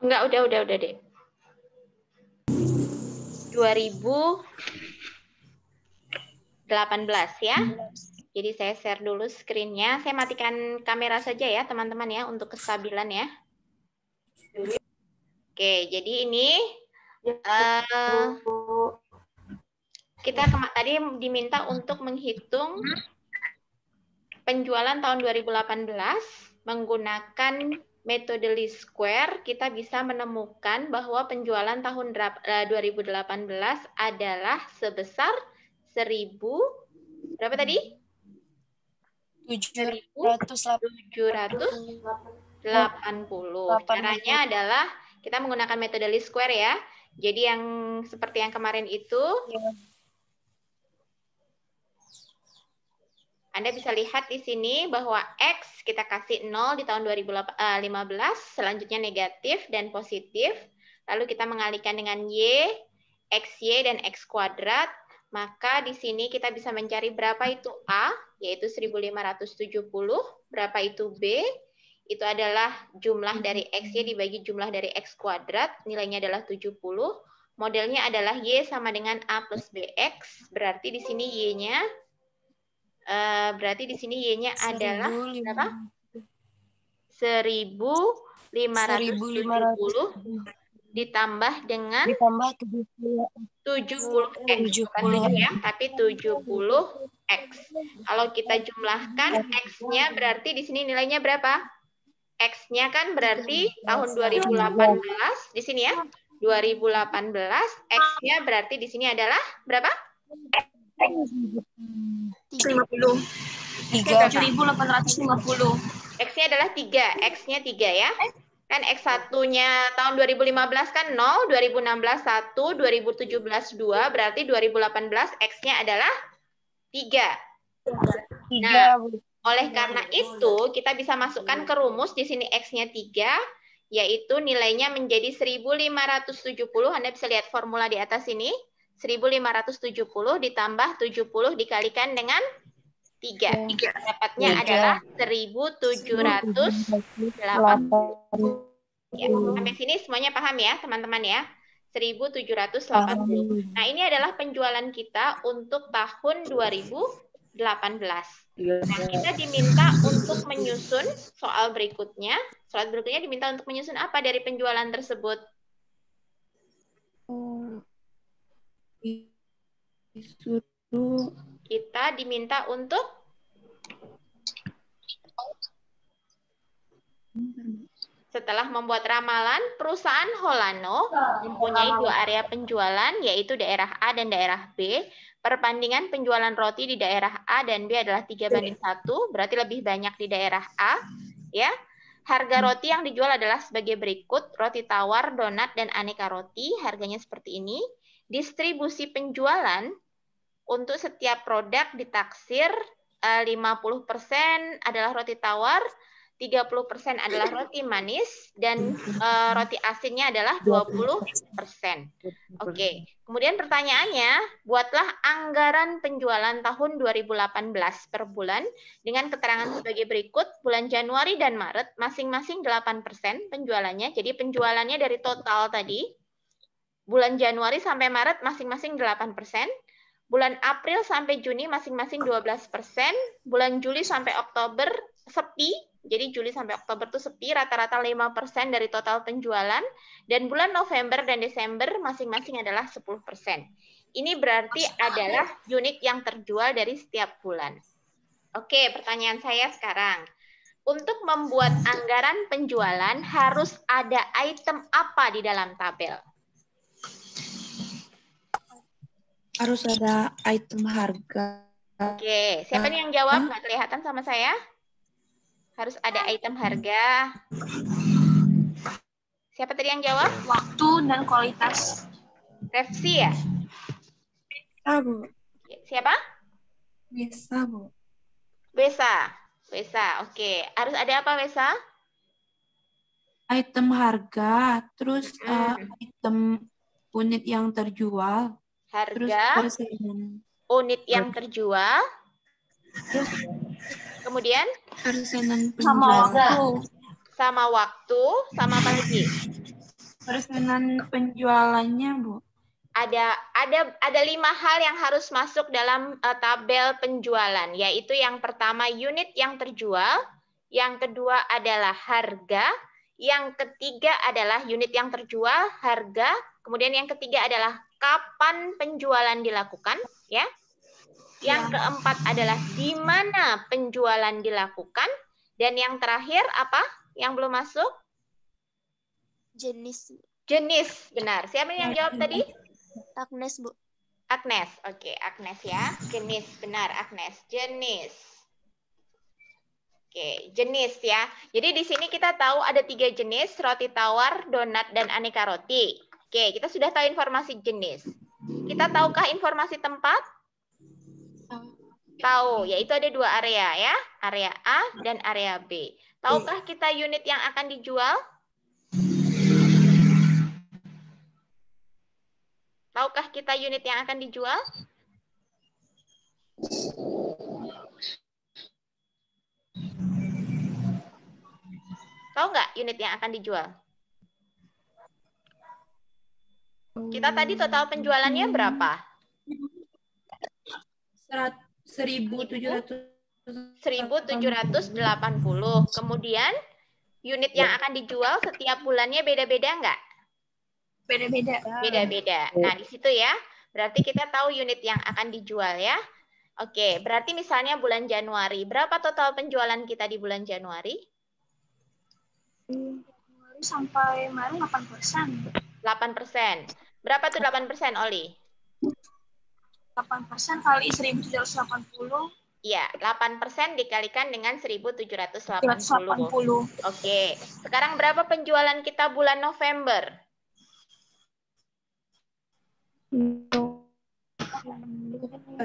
Enggak, udah deh. 2018 ya. Jadi saya share dulu screen-nya. Saya matikan kamera saja ya teman-teman ya untuk kestabilan ya. Oke, jadi ini kita tadi diminta untuk menghitung penjualan tahun 2018 menggunakan metode least square. Kita bisa menemukan bahwa penjualan tahun 2018 adalah sebesar 1000 berapa tadi? 780. Caranya adalah kita menggunakan metode least square ya. Jadi yang seperti yang kemarin itu, Anda bisa lihat di sini bahwa X kita kasih 0 di tahun 2015, selanjutnya negatif dan positif. Lalu kita mengalihkan dengan Y, XY, dan X kuadrat. Maka di sini kita bisa mencari berapa itu A, yaitu 1570. Berapa itu B, itu adalah jumlah dari XY dibagi jumlah dari X kuadrat. Nilainya adalah 70. Modelnya adalah Y sama dengan A plus BX. Berarti di sini Y-nya berarti di sini Y-nya adalah berapa? 1570 ditambah dengan 70X. Bukan 7 ya, tapi 70X. Kalau kita jumlahkan X-nya berarti di sini nilainya berapa? X-nya kan berarti tahun 2018 di sini ya. 2018 X-nya berarti di sini adalah berapa? 50. 7.850. X-nya adalah 3. X-nya 3 ya. Kan X1-nya tahun 2015 kan 0, 2016 1, 2017 2, berarti 2018 X-nya adalah 3. Nah, oleh karena itu kita bisa masukkan ke rumus di sini X-nya 3, yaitu nilainya menjadi 1570. Anda bisa lihat formula di atas ini. 1570 ditambah 70 dikalikan dengan 3. Dapatnya adalah 1780. Ya, sampai sini semuanya paham ya, teman-teman ya? 1780. Nah, ini adalah penjualan kita untuk tahun 2018. Nah, kita diminta untuk menyusun soal berikutnya. Soal berikutnya diminta untuk menyusun apa dari penjualan tersebut? Kita diminta untuk setelah membuat ramalan, perusahaan Holano mempunyai 2 area penjualan, yaitu daerah A dan daerah B. Perbandingan penjualan roti di daerah A dan B adalah 3:1, berarti lebih banyak di daerah A. Ya, harga roti yang dijual adalah sebagai berikut: roti tawar, donat, dan aneka roti. Harganya seperti ini. Distribusi penjualan untuk setiap produk ditaksir 50% adalah roti tawar, 30% adalah roti manis, dan roti asinnya adalah 20%. Oke. Kemudian pertanyaannya, buatlah anggaran penjualan tahun 2018 per bulan dengan keterangan sebagai berikut. Bulan Januari dan Maret masing-masing 8% penjualannya. Jadi penjualannya dari total tadi, bulan Januari sampai Maret masing-masing 8%. Bulan April sampai Juni masing-masing 12%. Bulan Juli sampai Oktober sepi. Jadi Juli sampai Oktober itu sepi, rata-rata 5% dari total penjualan. Dan bulan November dan Desember masing-masing adalah 10%. Ini berarti adalah unit yang terjual dari setiap bulan. Oke, pertanyaan saya sekarang. Untuk membuat anggaran penjualan harus ada item apa di dalam tabel? Harus ada item harga. Oke, siapa nih yang jawab? Nggak kelihatan sama saya? Harus ada item harga. Siapa tadi yang jawab? Waktu dan kualitas. Refsi ya? Bisa, Bu. Siapa? Bisa, Bu. Besa. Besa, oke. Harus ada apa, Besa? Item harga, terus item unit yang terjual. Harga, unit yang terjual, kemudian persenan Sama penjualan. waktu. sama waktu, sama apa lagi? Persenan penjualannya, Bu. Ada 5 hal yang harus masuk dalam tabel penjualan, yaitu yang pertama unit yang terjual, yang kedua adalah harga, yang ketiga adalah unit yang terjual, harga, kemudian yang ketiga adalah kapan penjualan dilakukan, ya. Yang keempat adalah di mana penjualan dilakukan, dan yang terakhir apa? Yang belum masuk? Jenis. Jenis, benar. Siapa yang jawab tadi? Agnes, Bu. Agnes, oke, Agnes ya. Jenis, benar Agnes. Jenis. Oke, jenis ya. Jadi di sini kita tahu ada 3 jenis, roti tawar, donat, dan aneka roti. Oke, kita sudah tahu informasi jenis. Kita tahukah informasi tempat? Tahu, yaitu ada 2 area ya, area A dan area B. Tahukah kita unit yang akan dijual? Tahukah kita unit yang akan dijual? Tahu nggak unit yang akan dijual? Kita tadi total penjualannya berapa? 1.780. Kemudian unit yang akan dijual setiap bulannya beda-beda nggak? Beda-beda. Beda-beda. Nah, di situ ya. Berarti kita tahu unit yang akan dijual ya. Oke, berarti misalnya bulan Januari. Berapa total penjualan kita di bulan Januari? Sampai Maret 8%. 8%. Berapa tuh 8%, Oli? 8% kali 1.780. Iya, 8% dikalikan dengan 1.780. 180. Oke. Sekarang berapa penjualan kita bulan November?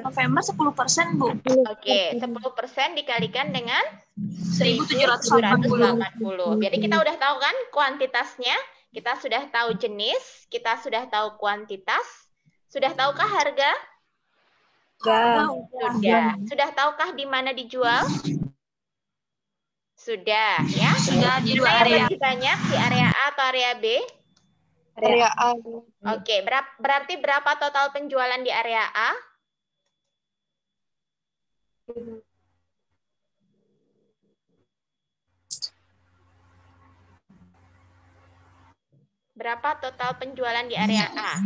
November 10%, Bu. Oke, 10% dikalikan dengan 1.780. 1.780. Jadi kita udah tahu kan kuantitasnya, kita sudah tahu jenis, kita sudah tahu kuantitas, sudah tahukah harga? Sudah. Sudah tahukah di mana dijual? Sudah, ya. Sudah di 2 Mana yang area. lebih banyak, di area A atau area B? Area A. Oke, berarti berapa total penjualan di area A? Berapa total penjualan di area A?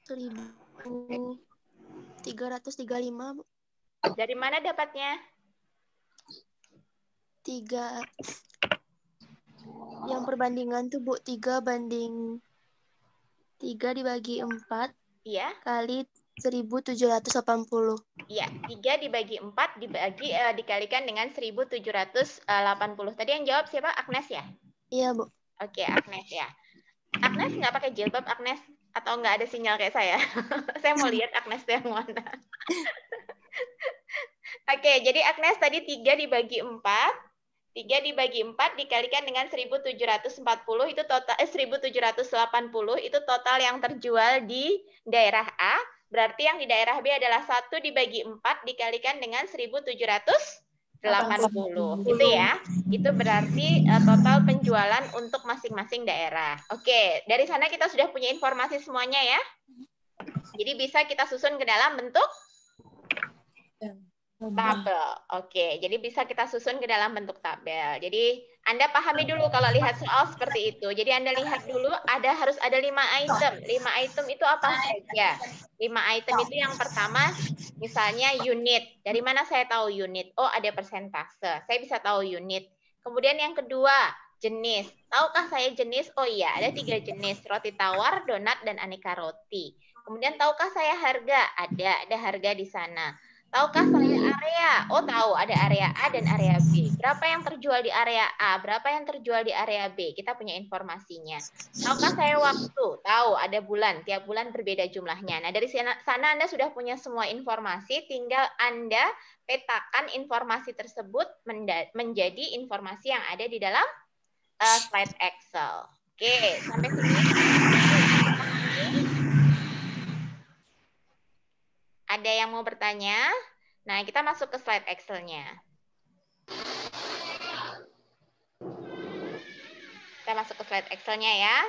1.335, Bu. Dari mana dapatnya? 3. Yang perbandingan tuh, Bu, 3 dibagi 4 Iya. kali 1.780. Iya, 3 dibagi 4 dikalikan dengan 1.780. Tadi yang jawab siapa? Agnes ya? Iya, Bu. Oke, Agnes ya. Agnes nggak pakai jilbab, Agnes? Atau nggak ada sinyal kayak saya? Saya mau lihat Agnes yang mana. Oke, jadi Agnes tadi 3 dibagi 4. 3 dibagi 4 dikalikan dengan 1.740 itu total 1.780 itu total yang terjual di daerah A. Berarti yang di daerah B adalah 1 dibagi 4 dikalikan dengan 1.780. Gitu ya. Itu berarti total penjualan untuk masing-masing daerah. Oke, dari sana kita sudah punya informasi semuanya ya. Jadi bisa kita susun ke dalam bentuk tabel. Oke, jadi bisa kita susun ke dalam bentuk tabel. Jadi Anda pahami dulu kalau lihat soal seperti itu. Jadi Anda lihat dulu harus ada 5 item. 5 item itu apa saja? 5 item itu yang pertama misalnya unit. Dari mana saya tahu unit? Oh, ada persentase. Saya bisa tahu unit. Kemudian yang kedua, jenis. Tahukah saya jenis? Oh iya, ada 3 jenis. Roti tawar, donat, dan aneka roti. Kemudian tahukah saya harga? Ada harga di sana. Tahukah saya area? Oh, tahu ada area A dan area B. Berapa yang terjual di area A? Berapa yang terjual di area B? Kita punya informasinya. Tahukah saya waktu? Tahu, ada bulan. Tiap bulan berbeda jumlahnya. Nah, dari sana Anda sudah punya semua informasi. Tinggal Anda petakan informasi tersebut menjadi informasi yang ada di dalam slide Excel. Oke, sampai sini. Ada yang mau bertanya? Nah, kita masuk ke slide Excel-nya. Kita masuk ke slide Excel-nya ya.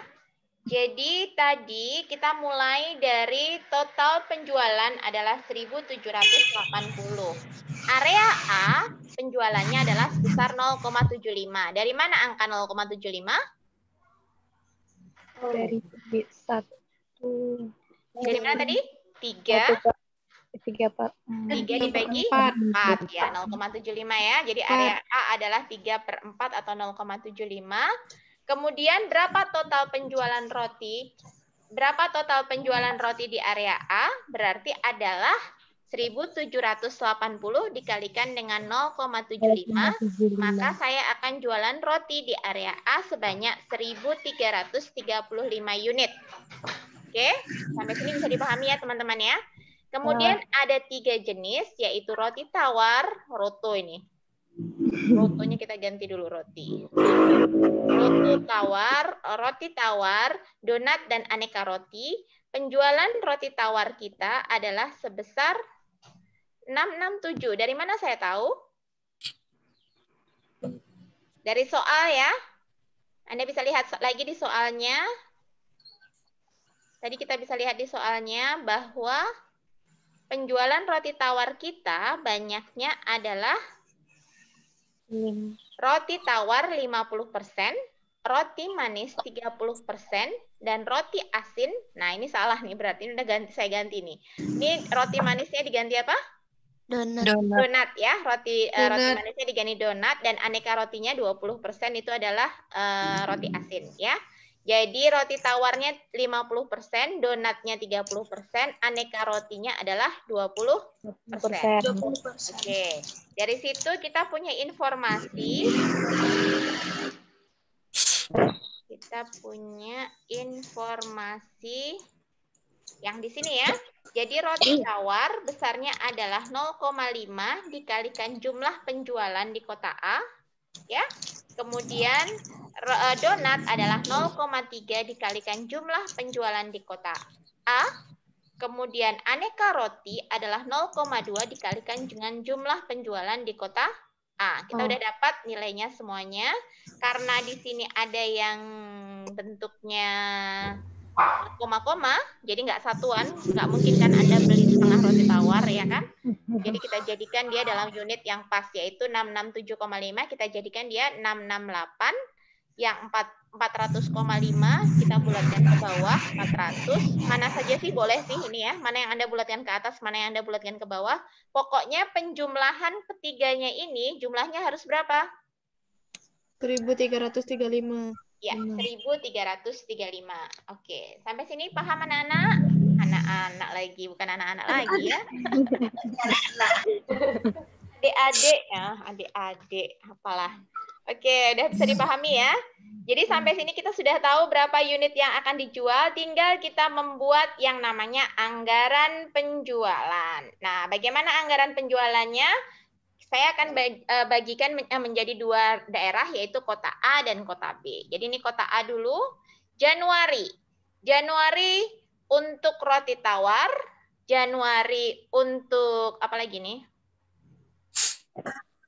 Jadi tadi kita mulai dari total penjualan adalah 1.780. Area A penjualannya adalah sebesar 0,75. Dari mana angka 0,75? Dari satu. Dari mana tadi? 3. 3 dibagi 4 ya, 0,75 ya. Jadi area A adalah 3/4 atau 0,75. Kemudian berapa total penjualan roti? Berapa total penjualan roti di area A? Berarti adalah 1.780 dikalikan dengan 0,75. Maka saya akan jualan roti di area A sebanyak 1.335 unit. Oke, sampai sini bisa dipahami ya teman-teman ya. Kemudian ada 3 jenis, yaitu roti tawar, roto ini. Rotonya kita ganti dulu roti. Roti tawar, donat, dan aneka roti. Penjualan roti tawar kita adalah sebesar 667. Dari mana saya tahu? Dari soal ya. Anda bisa lihat lagi di soalnya. Tadi kita bisa lihat di soalnya bahwa penjualan roti tawar kita banyaknya adalah roti tawar 50%, roti manis 30%, dan roti asin. Nah, ini salah nih, berarti ini udah saya ganti nih. Ini roti manisnya diganti apa? Donat ya, roti manisnya diganti donat, dan aneka rotinya 20% itu adalah roti asin ya. Jadi roti tawarnya 50%, donatnya 30%, aneka rotinya adalah 20%. Oke. Dari situ kita punya informasi. Kita punya informasi yang di sini ya. Jadi roti tawar besarnya adalah 0,5 dikalikan jumlah penjualan di kota A. Ya. Kemudian donat adalah 0,3 dikalikan jumlah penjualan di kota A. Kemudian aneka roti adalah 0,2 dikalikan dengan jumlah penjualan di kota A. Kita udah dapat nilainya semuanya. Karena di sini ada yang bentuknya koma-koma, jadi nggak satuan, nggak mungkin kan Anda beli setengah roti tawar, ya kan? Jadi kita jadikan dia dalam unit yang pas, yaitu 667,5, kita jadikan dia 668, yang 400,5 kita bulatkan ke bawah, 400. Mana saja sih boleh sih ini ya, mana yang Anda bulatkan ke atas, mana yang Anda bulatkan ke bawah. Pokoknya penjumlahan ketiganya ini, jumlahnya harus berapa? 1.335. Ya, 1.335. Oke, sampai sini paham anak-anak? Anak-anak lagi, bukan anak-anak lagi ya. Adik-adik ya, adik-adik, apalah. Oke, udah bisa dipahami ya. Jadi sampai sini kita sudah tahu berapa unit yang akan dijual, tinggal kita membuat yang namanya anggaran penjualan. Nah, bagaimana anggaran penjualannya? Saya akan bagikan menjadi 2 daerah, yaitu kota A dan kota B. Jadi ini kota A dulu. Januari. Januari untuk roti tawar. Januari untuk apa lagi nih?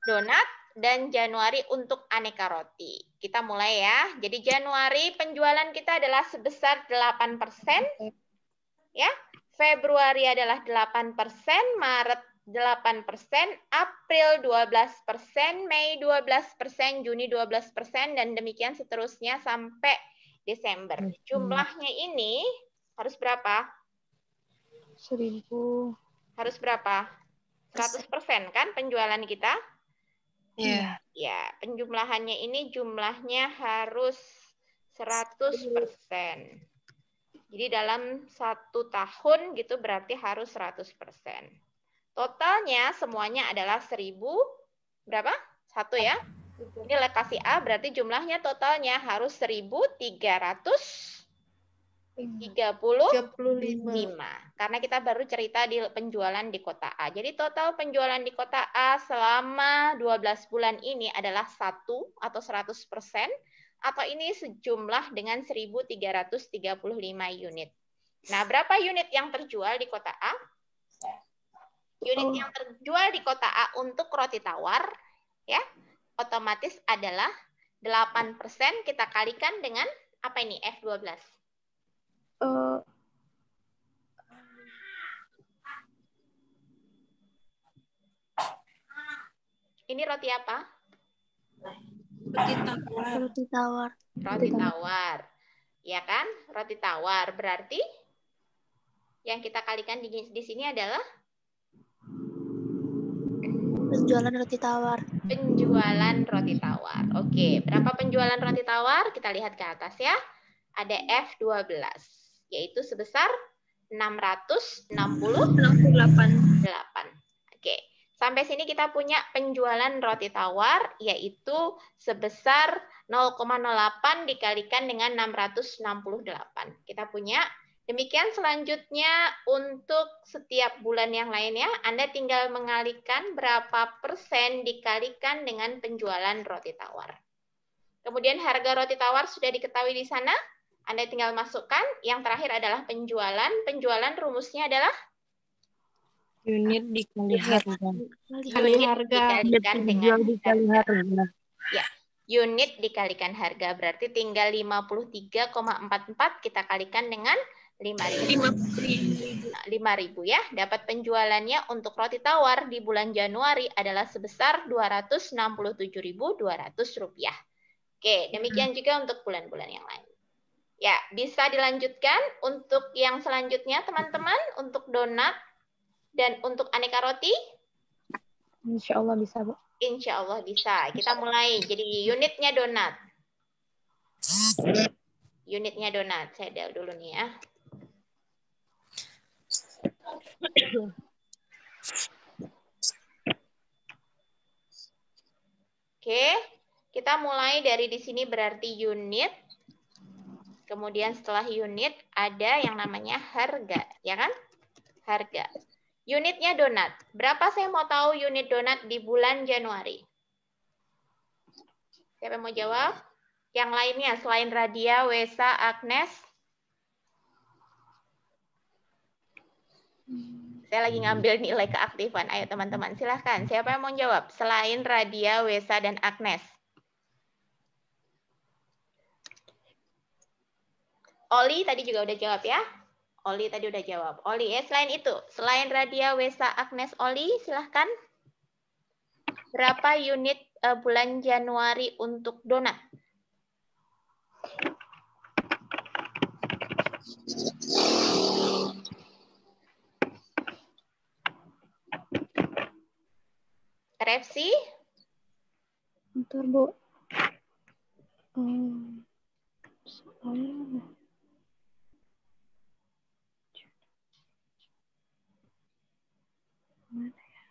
Donat. Dan Januari untuk aneka roti. Kita mulai ya. Jadi Januari penjualan kita adalah sebesar 8%. Ya. Februari adalah 8%, Maret 8%, April 12%, Mei 12%, Juni 12%, dan demikian seterusnya sampai Desember. Jumlahnya ini harus berapa? 1.000. Harus berapa? 100% kan penjualan kita? Iya. Ya, penjumlahannya ini jumlahnya harus 100%. Jadi dalam 1 tahun gitu berarti harus 100%. Totalnya semuanya adalah 1.000 berapa? 1 ya. Ini lokasi A berarti jumlahnya totalnya harus 1.335. Karena kita baru cerita di penjualan di kota A. Jadi total penjualan di kota A selama 12 bulan ini adalah 1 atau 100%, atau ini sejumlah dengan 1.335 unit. Nah, berapa unit yang terjual di kota A? Unit yang terjual di kota A untuk roti tawar ya, otomatis adalah 8% kita kalikan dengan apa ini? F12. Eh, Ini roti apa? Roti tawar. Roti tawar. Roti tawar. Ya kan? Roti tawar. Berarti yang kita kalikan di sini adalah Penjualan roti tawar. penjualan roti tawar. Oke, berapa penjualan roti tawar? Kita lihat ke atas ya. Ada F12, yaitu sebesar 668. 68. Oke, sampai sini kita punya penjualan roti tawar, yaitu sebesar 0,08 dikalikan dengan 668. Kita punya. Demikian selanjutnya untuk setiap bulan yang lainnya, Anda tinggal mengalihkan berapa persen dikalikan dengan penjualan roti tawar. Kemudian harga roti tawar sudah diketahui di sana, Anda tinggal masukkan. Yang terakhir adalah penjualan. Penjualan rumusnya adalah Unit dikali harga. unit dikalikan dengan Dikali harga. ya, unit dikalikan harga. Berarti tinggal 53,44 kita kalikan dengan 5.000. 5.000 ya. Dapat penjualannya untuk roti tawar di bulan Januari adalah sebesar Rp267.200. Oke, demikian juga untuk bulan-bulan yang lain. Ya, bisa dilanjutkan untuk yang selanjutnya teman-teman, untuk donat dan untuk aneka roti. Insya Allah bisa, Bu. Insya Allah bisa. Kita mulai. Jadi unitnya donat. Unitnya donat. Saya del dulu nih ya. Oke, kita mulai dari di sini berarti unit. Kemudian setelah unit ada yang namanya harga, ya kan? Harga. Unitnya donat. Berapa saya mau tahu unit donat di bulan Januari? Siapa yang mau jawab? Yang lainnya selain Radia, Wesa, Agnes. Saya lagi ngambil nilai keaktifan. Ayo teman-teman, silahkan. Siapa yang mau jawab? Selain Radia, Wesa, dan Agnes. Oli tadi juga udah jawab ya. Oli tadi udah jawab. Oli ya, selain itu. Selain Radia, Wesa, Agnes, Oli, silahkan. Berapa unit bulan Januari untuk donat? Refsi? Bentar, Bu. Soalnya mana? Mana ya?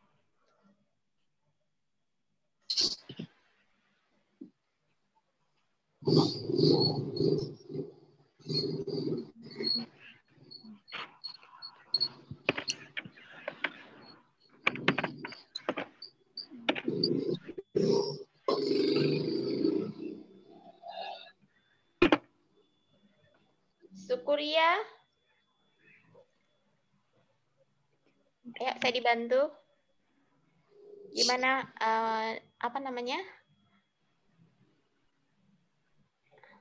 Sukuria? Ya, saya dibantu. Gimana, apa namanya?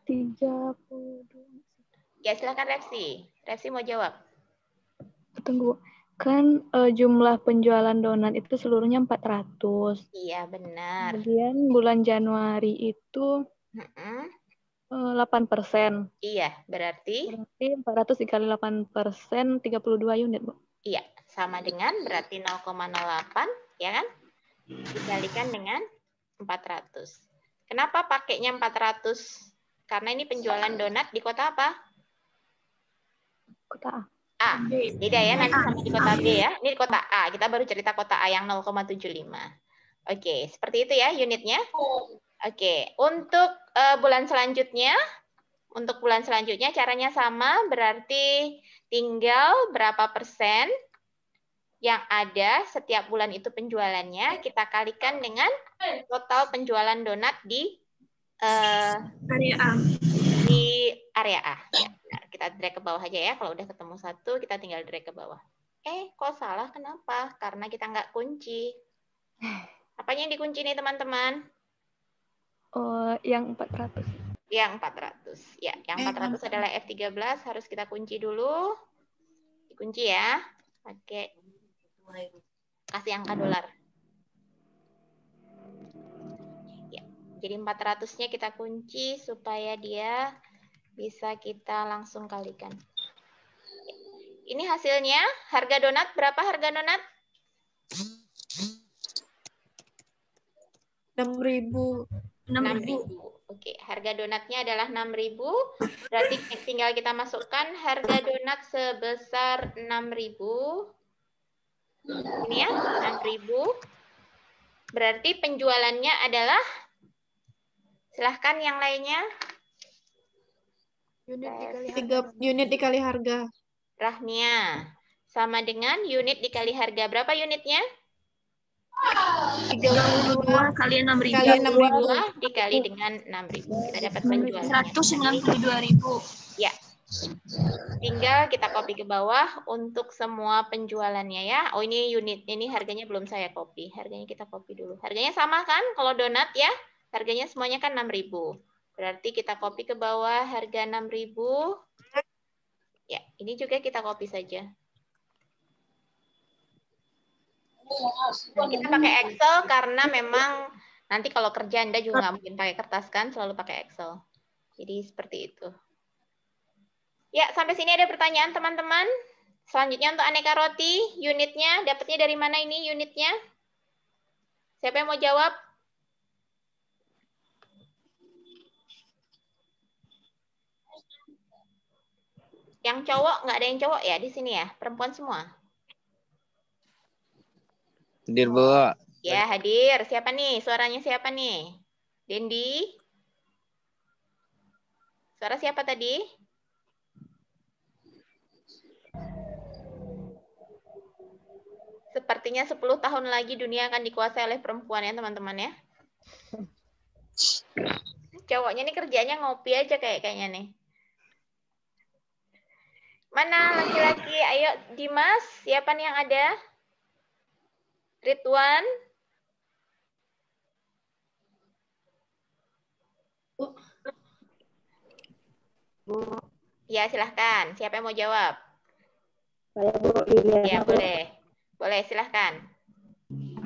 32. Ya, silakan Refsi. Refsi mau jawab. Tunggu. Kan jumlah penjualan donat itu seluruhnya 400. Iya, benar. Kemudian bulan Januari itu 8%. Iya, berarti? Berarti 400 dikali 8%, 32 unit, Bu. Iya, sama dengan berarti 0,08, ya kan? Dikalikan dengan 400. Kenapa pakainya 400? Karena ini penjualan donat di kota apa? Kota A. A. Beda ya, nanti sama di kota B ya. Ini di kota A. Kita baru cerita kota A yang 0,75. Oke, seperti itu ya unitnya. Oke, untuk bulan selanjutnya, caranya sama, berarti tinggal berapa persen yang ada setiap bulan itu penjualannya, kita kalikan dengan total penjualan donat di Area A. di area A. Ya, benar. Kita drag ke bawah aja ya. Kalau udah ketemu satu, kita tinggal drag ke bawah. Kok salah? Kenapa? Karena kita nggak kunci. Apanya yang dikunci nih, teman-teman? Oh, yang 400. Yang 400. Ya, yang 400 adalah F13. Harus kita kunci dulu. Dikunci ya. Oke. Kasih angka dolar. Ya, jadi 400-nya kita kunci supaya dia bisa kita langsung kalikan. Ini hasilnya. Harga donat, berapa harga donat? 6.000. 6.000. Oke, harga donatnya adalah 6.000. Berarti tinggal kita masukkan harga donat sebesar 6.000. Ini ya, 6.000. Berarti penjualannya adalah, silahkan yang lainnya. Unit dikali harga. Rahmia. Sama dengan unit dikali harga. Berapa unitnya? 32 kali 6.000. Kali 6.000. 2 dikali dengan 6.000. Kita dapat penjualannya. 192.000. Ya. Tinggal kita copy ke bawah untuk semua penjualannya ya. Oh, ini unit. Ini harganya belum saya copy. Harganya kita copy dulu. Harganya sama kan? Kalau donat ya. Harganya semuanya kan 6.000. Berarti kita copy ke bawah harga 6.000. Ya, ini juga kita copy saja. Kita pakai Excel karena memang nanti kalau kerja Anda juga nggak mungkin pakai kertas kan, selalu pakai Excel. Jadi seperti itu. Ya, sampai sini ada pertanyaan teman-teman. Selanjutnya untuk aneka roti, unitnya dapatnya dari mana ini unitnya? Siapa yang mau jawab? Yang cowok, nggak ada yang cowok ya di sini ya? Perempuan semua? Hadir, Bu. Ya, hadir. Siapa nih? Suaranya siapa nih? Dendi? Suara siapa tadi? Sepertinya 10 tahun lagi dunia akan dikuasai oleh perempuan ya, teman-teman ya. Cowoknya nih kerjanya ngopi aja kayaknya nih. Mana laki-laki? Ayo, Dimas. Siapa nih yang ada? Ridwan? Bu, Ya, silahkan. Siapa yang mau jawab? saya Bu Liliana. Ya, Bu. boleh. Boleh, silahkan.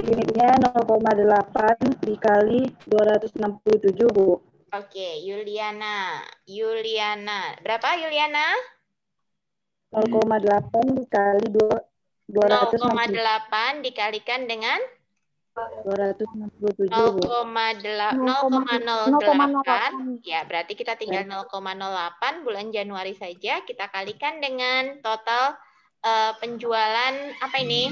Unitnya 0,8 dikali 267, Bu. Oke, Yuliana. Yuliana. Berapa, Yuliana? 0,8 dikali 267, 0,8 dikalikan dengan 267, Bu. 0,08. Ya, berarti kita tinggal 0,08 bulan Januari saja. Kita kalikan dengan total penjualan, apa ini?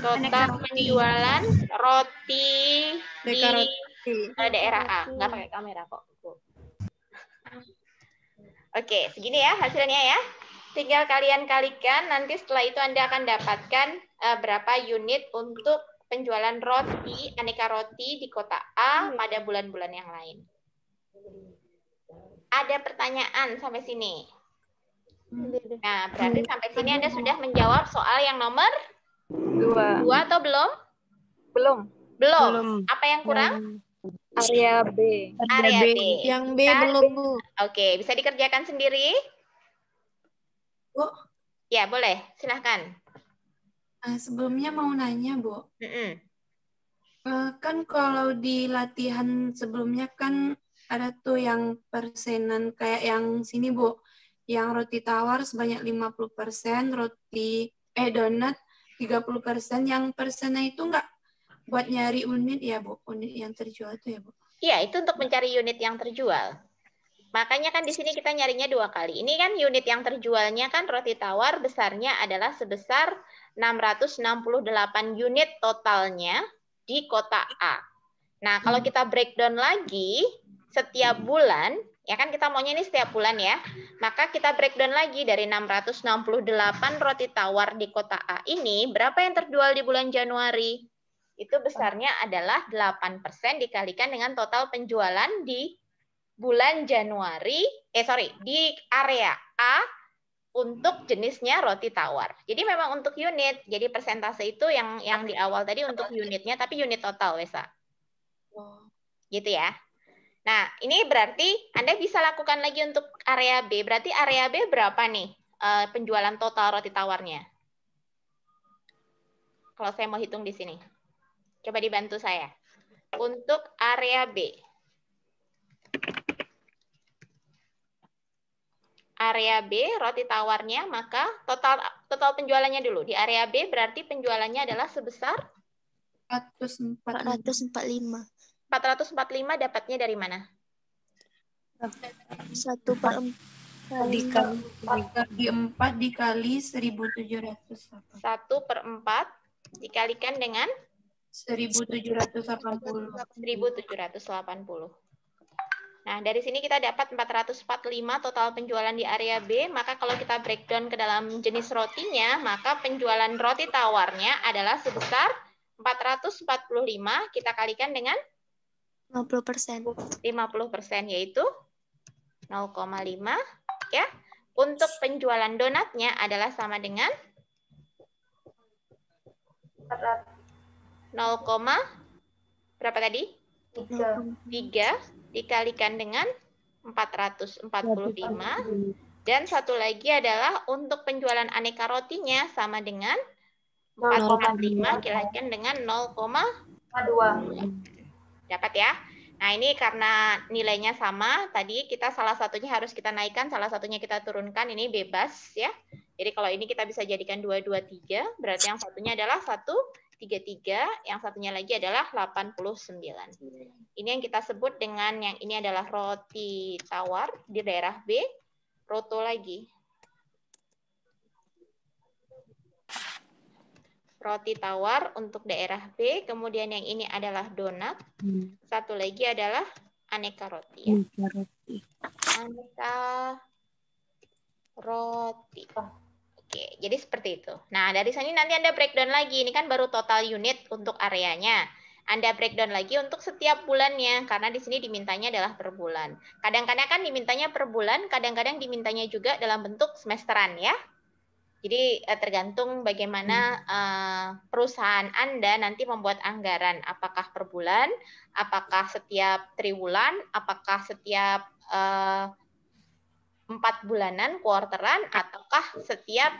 Total penjualan roti di daerah A. Nggak pakai kamera kok. Oke, segini ya hasilnya ya. Tinggal kalian kalikan, nanti setelah itu Anda akan dapatkan berapa unit untuk penjualan roti, aneka roti di kota A pada bulan-bulan yang lain. Ada pertanyaan sampai sini? Nah, berarti sampai sini Anda sudah menjawab soal yang nomor 2 atau belum? Belum. Belum. Belum. Apa yang kurang? Area B. Area B. Yang B Bisa- belum, Bu. Oke, bisa dikerjakan sendiri? Bu, Ya, boleh. Silahkan. sebelumnya mau nanya, Bu. Mm-mm. Kan kalau di latihan sebelumnya kan ada tuh yang persenan kayak yang sini, Bu. Yang roti tawar sebanyak 50%, donat 30%. Yang persennya itu enggak buat nyari unit ya, Bu? Unit yang terjual itu ya, Bu? Iya, itu untuk mencari unit yang terjual. Makanya kan di sini kita nyarinya 2 kali. Ini kan unit yang terjualnya kan roti tawar besarnya adalah sebesar 668 unit totalnya di kota A. Nah, kalau kita breakdown lagi setiap bulan, ya kan kita maunya ini setiap bulan ya. Maka kita breakdown lagi dari 668 roti tawar di kota A ini, berapa yang terjual di bulan Januari? Itu besarnya adalah 8% dikalikan dengan total penjualan di bulan Januari, di area A untuk jenisnya roti tawar. Jadi memang untuk unit, jadi persentase itu yang di awal tadi untuk unitnya, tapi unit total, Wesa. Gitu ya. Nah, ini berarti Anda bisa lakukan lagi untuk area B. Berarti area B berapa nih penjualan total roti tawarnya? Kalau saya mau hitung di sini. Coba dibantu saya. Untuk area B. Area B, roti tawarnya, maka total penjualannya dulu. Di area B berarti penjualannya adalah sebesar 445. 445 dapatnya dari mana? 1/4 Dikali 4 dikali 1.780. 1/4 dikalikan dengan 1.780. 1.780. Nah, dari sini kita dapat 445 total penjualan di area B. Maka kalau kita breakdown ke dalam jenis rotinya, maka penjualan roti tawarnya adalah sebesar 445 kita kalikan dengan 50%. 50%, yaitu 0,5 ya. Untuk penjualan donatnya adalah sama dengan 0, berapa tadi? 3 dikalikan dengan 445. Dan satu lagi adalah untuk penjualan aneka rotinya sama dengan 445 dikalikan dengan 0,2. Dapat ya? Nah, ini karena nilainya sama, tadi kita salah satunya harus kita naikkan, salah satunya kita turunkan, ini bebas ya. Jadi kalau ini kita bisa jadikan 223, berarti yang satunya adalah 133, yang satunya lagi adalah 89. Ini yang kita sebut dengan yang ini adalah roti tawar di daerah B, roto lagi. Roti tawar untuk daerah B, kemudian yang ini adalah donat, satu lagi adalah aneka roti. Ya. Aneka roti. Oke, jadi seperti itu. Nah, dari sini nanti Anda breakdown lagi. Ini kan baru total unit untuk areanya. Anda breakdown lagi untuk setiap bulannya, karena di sini dimintanya adalah per bulan. Kadang-kadang kan dimintanya per bulan, kadang-kadang dimintanya juga dalam bentuk semesteran ya. Jadi tergantung bagaimana perusahaan Anda nanti membuat anggaran. Apakah per bulan, apakah setiap triwulan, apakah setiap 4 bulanan, kuarteran, ataukah setiap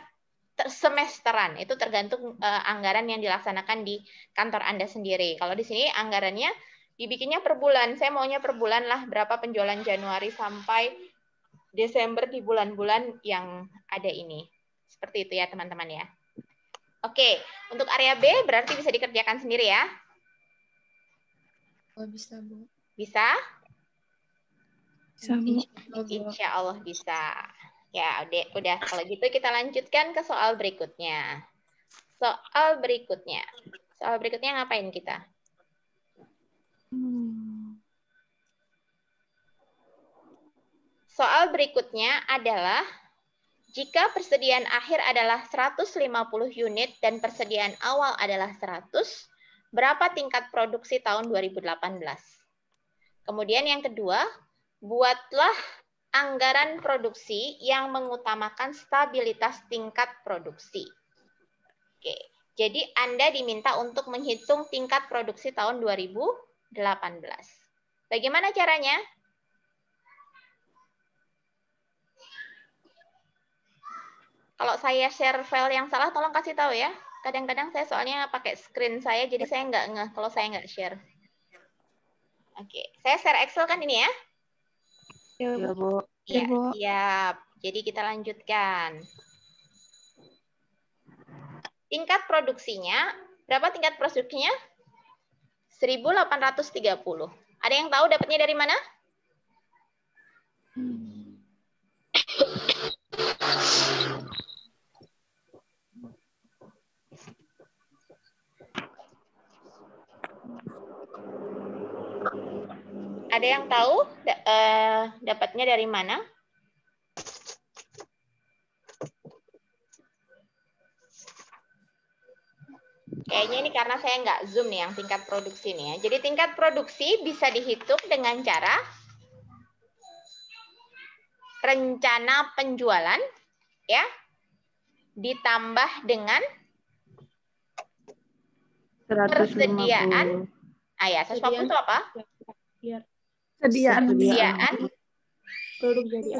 semesteran. Itu tergantung anggaran yang dilaksanakan di kantor Anda sendiri. Kalau di sini anggarannya dibikinnya per bulan. Saya maunya per bulan lah, berapa penjualan Januari sampai Desember di bulan-bulan yang ada ini. Seperti itu ya teman-teman ya. Oke, untuk area B berarti bisa dikerjakan sendiri ya. Oh, bisa, Bu. Bisa? Bisa, Bu. Insya Allah bisa. Ya, udah. Kalau gitu kita lanjutkan ke soal berikutnya. Soal berikutnya. Soal berikutnya ngapain kita? Soal berikutnya adalah jika persediaan akhir adalah 150 unit dan persediaan awal adalah 100, berapa tingkat produksi tahun 2018? Kemudian yang kedua, buatlah anggaran produksi yang mengutamakan stabilitas tingkat produksi. Oke, jadi Anda diminta untuk menghitung tingkat produksi tahun 2018. Bagaimana caranya? Kalau saya share file yang salah, tolong kasih tahu ya. Kadang-kadang saya soalnya pakai screen saya, jadi saya nggak ngeh kalau saya nggak share. Oke, saya share Excel kan ini ya? Ya, Bu. Iya, siap. Jadi kita lanjutkan. Tingkat produksinya, berapa tingkat produksinya? 1830. Ada yang tahu dapatnya dari mana? Ada yang tahu dapatnya dari mana? Kayaknya ini karena saya nggak zoom nih yang tingkat produksi nih ya. Jadi tingkat produksi bisa dihitung dengan cara rencana penjualan ya ditambah dengan persediaan. Ah ya, 150 itu apa? Persediaan produk jadi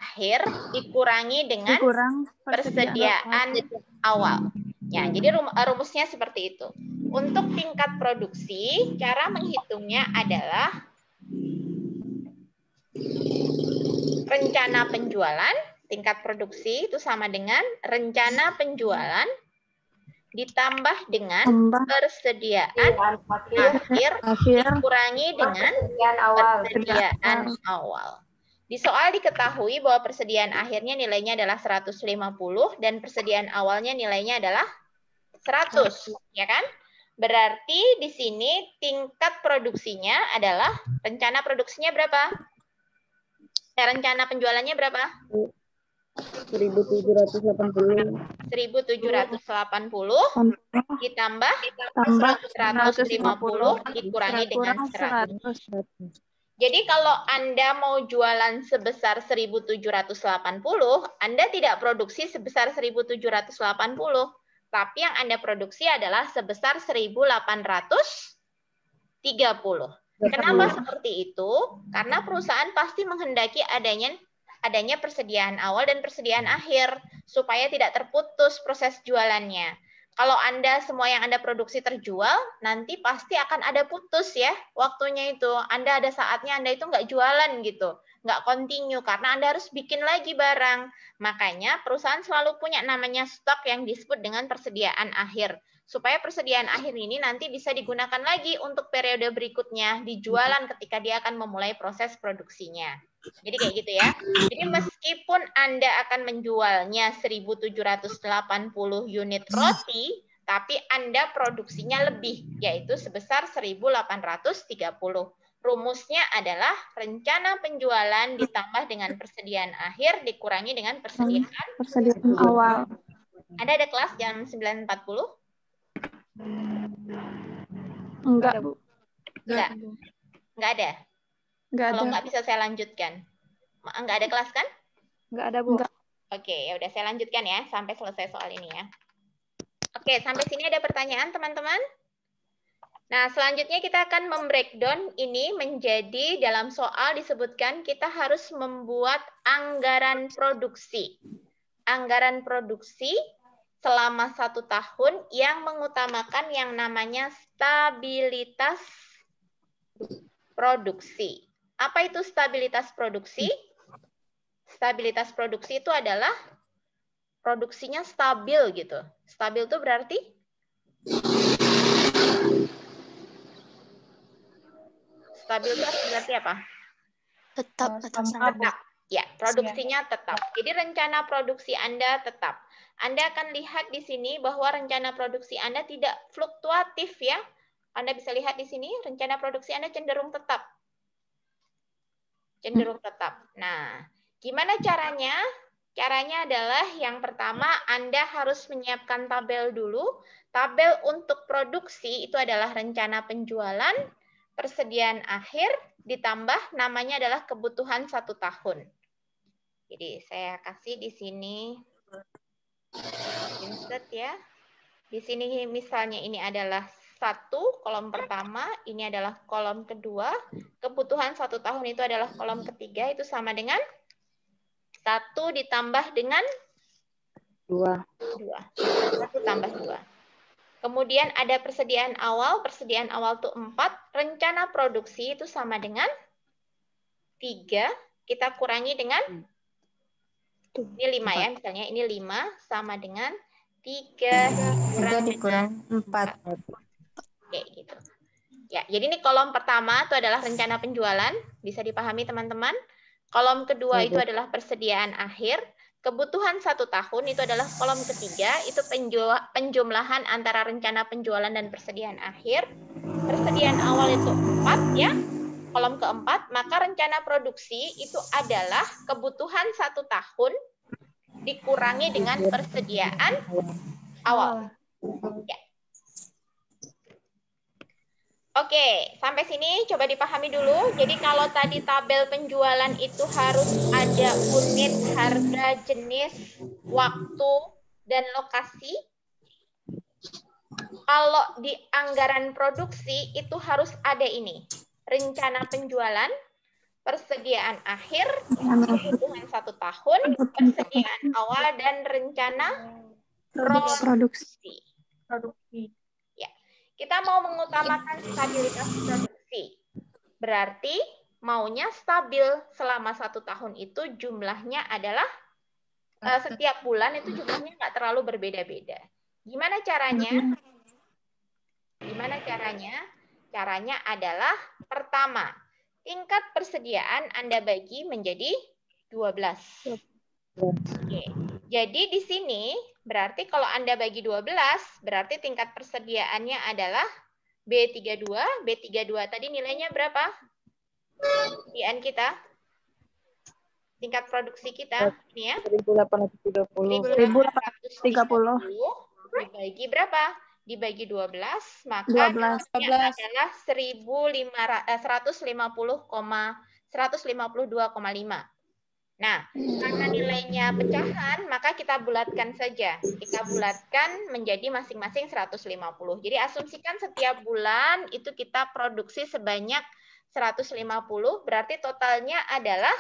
akhir dikurangi dengan persediaan awal. Ya, jadi rumusnya seperti itu. Untuk tingkat produksi, cara menghitungnya adalah rencana penjualan, tingkat produksi itu sama dengan rencana penjualan ditambah dengan persediaan akhir dikurangi dengan persediaan awal. Di soal diketahui bahwa persediaan akhirnya nilainya adalah 150 dan persediaan awalnya nilainya adalah 100, ya kan? Berarti di sini tingkat produksinya adalah rencana produksinya berapa? Rencana penjualannya berapa? 1780. 1780 ditambah 150 dikurangi dengan 100. Jadi kalau Anda mau jualan sebesar 1780, Anda tidak produksi sebesar 1780, tapi yang Anda produksi adalah sebesar 1830. Kenapa seperti itu? Karena perusahaan pasti menghendaki adanya persediaan awal dan persediaan akhir supaya tidak terputus proses jualannya. Kalau semua yang Anda produksi terjual, nanti pasti akan ada putus ya waktunya itu. Ada saatnya Anda itu nggak jualan gitu, nggak continue karena Anda harus bikin lagi barang. Makanya perusahaan selalu punya namanya stok yang disebut dengan persediaan akhir. Supaya persediaan akhir ini nanti bisa digunakan lagi untuk periode berikutnya, dijualan ketika dia akan memulai proses produksinya. Jadi kayak gitu ya. Jadi meskipun Anda akan menjualnya 1780 unit roti, tapi Anda produksinya lebih, yaitu sebesar 1830. Rumusnya adalah rencana penjualan ditambah dengan persediaan akhir dikurangi dengan persediaan awal. Anda ada kelas jam 9.40? Enggak, Bu. Enggak ada? Kalau nggak bisa saya lanjutkan. Nggak ada kelas kan? Nggak ada, Bu. Oke, ya udah saya lanjutkan ya sampai selesai soal ini ya. Oke, sampai sini ada pertanyaan teman-teman? Nah, selanjutnya kita akan membreakdown ini menjadi dalam soal disebutkan kita harus membuat anggaran produksi. Anggaran produksi selama 1 tahun yang mengutamakan yang namanya stabilitas produksi. Apa itu stabilitas produksi? Stabilitas produksi itu adalah produksinya stabil gitu. Stabil itu berarti? Stabil itu berarti apa? Tetap atau sama. Tetap. Ya, produksinya tetap. Jadi rencana produksi Anda tetap. Anda akan lihat di sini bahwa rencana produksi Anda tidak fluktuatif ya. Anda bisa lihat di sini rencana produksi Anda cenderung tetap. Cenderung tetap. Nah, gimana caranya? Caranya adalah yang pertama Anda harus menyiapkan tabel dulu. Tabel untuk produksi itu adalah rencana penjualan, persediaan akhir, ditambah namanya adalah kebutuhan 1 tahun. Jadi saya kasih di sini insert ya. Di sini misalnya ini adalah 1 kolom pertama, ini adalah kolom kedua, kebutuhan 1 tahun itu adalah kolom ketiga, itu sama dengan 1 ditambah dengan 2. 1 tambah 2. Kemudian ada persediaan awal itu 4, rencana produksi itu sama dengan 3, kita kurangi dengan, ini 5 ya, misalnya ini 5 sama dengan 3 dikurang 4. Oke, gitu. Ya, jadi ini kolom pertama itu adalah rencana penjualan, bisa dipahami teman-teman. Kolom kedua itu adalah persediaan akhir. Kebutuhan 1 tahun itu adalah kolom ketiga, itu penjumlahan antara rencana penjualan dan persediaan akhir. Persediaan awal itu 4 ya, kolom keempat, maka rencana produksi itu adalah kebutuhan 1 tahun dikurangi dengan persediaan awal. Ya. Oke, sampai sini coba dipahami dulu. Jadi kalau tadi tabel penjualan itu harus ada unit, harga, jenis, waktu, dan lokasi. Kalau di anggaran produksi itu harus ada ini. rencana penjualan, persediaan akhir, kebutuhan 1 tahun, persediaan awal, dan rencana produksi. Ya. Kita mau mengutamakan stabilitas produksi. Berarti maunya stabil selama 1 tahun itu jumlahnya adalah setiap bulan itu jumlahnya nggak terlalu berbeda-beda. Gimana caranya? Gimana caranya? Caranya adalah pertama, tingkat persediaan Anda bagi menjadi 12. Oke. Jadi di sini berarti kalau Anda bagi 12, berarti tingkat persediaannya adalah B32. B32 tadi nilainya berapa? Persediaan kita. Tingkat produksi kita ini ya. 1830. 1830 dibagi berapa? Dibagi 12, maka nilainya adalah 150,152,5. Nah, karena nilainya pecahan, maka kita bulatkan saja. Kita bulatkan menjadi masing-masing 150. Jadi asumsikan setiap bulan itu kita produksi sebanyak 150, berarti totalnya adalah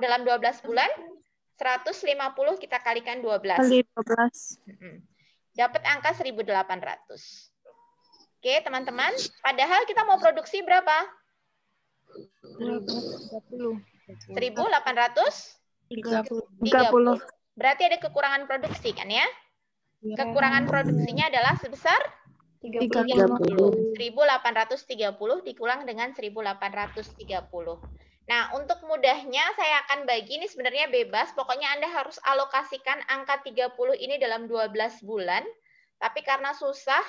dalam 12 bulan 150 kita kalikan 12. Dapat angka 1.800. Oke, teman-teman. Padahal kita mau produksi berapa? 1.830. Berarti ada kekurangan produksi kan ya? Kekurangan produksinya adalah sebesar 30. 1.830 dikulang dengan 1.830. Nah, untuk mudahnya saya akan bagi, ini sebenarnya bebas, pokoknya Anda harus alokasikan angka 30 ini dalam 12 bulan. Tapi karena susah,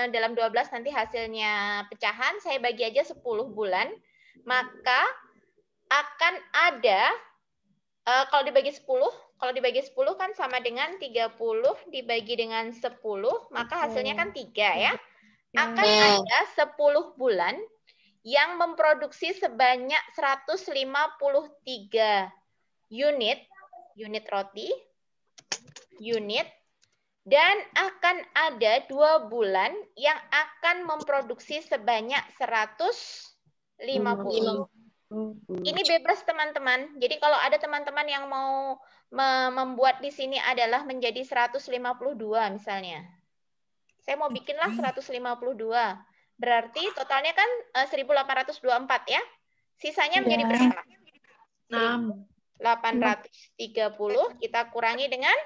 dalam 12 nanti hasilnya pecahan, saya bagi aja 10 bulan. Maka akan ada, kalau dibagi 10 kan sama dengan 30 dibagi dengan 10, maka hasilnya kan 3 ya. Akan ada 10 bulan yang memproduksi sebanyak 153 unit roti, dan akan ada 2 bulan yang akan memproduksi sebanyak 150. Ini bebas teman-teman. Jadi kalau ada teman-teman yang mau membuat di sini adalah menjadi 152 misalnya. Saya mau bikinlah 152. Berarti totalnya kan 1.824 ya. Sisanya menjadi berapa? 830 kita kurangi dengan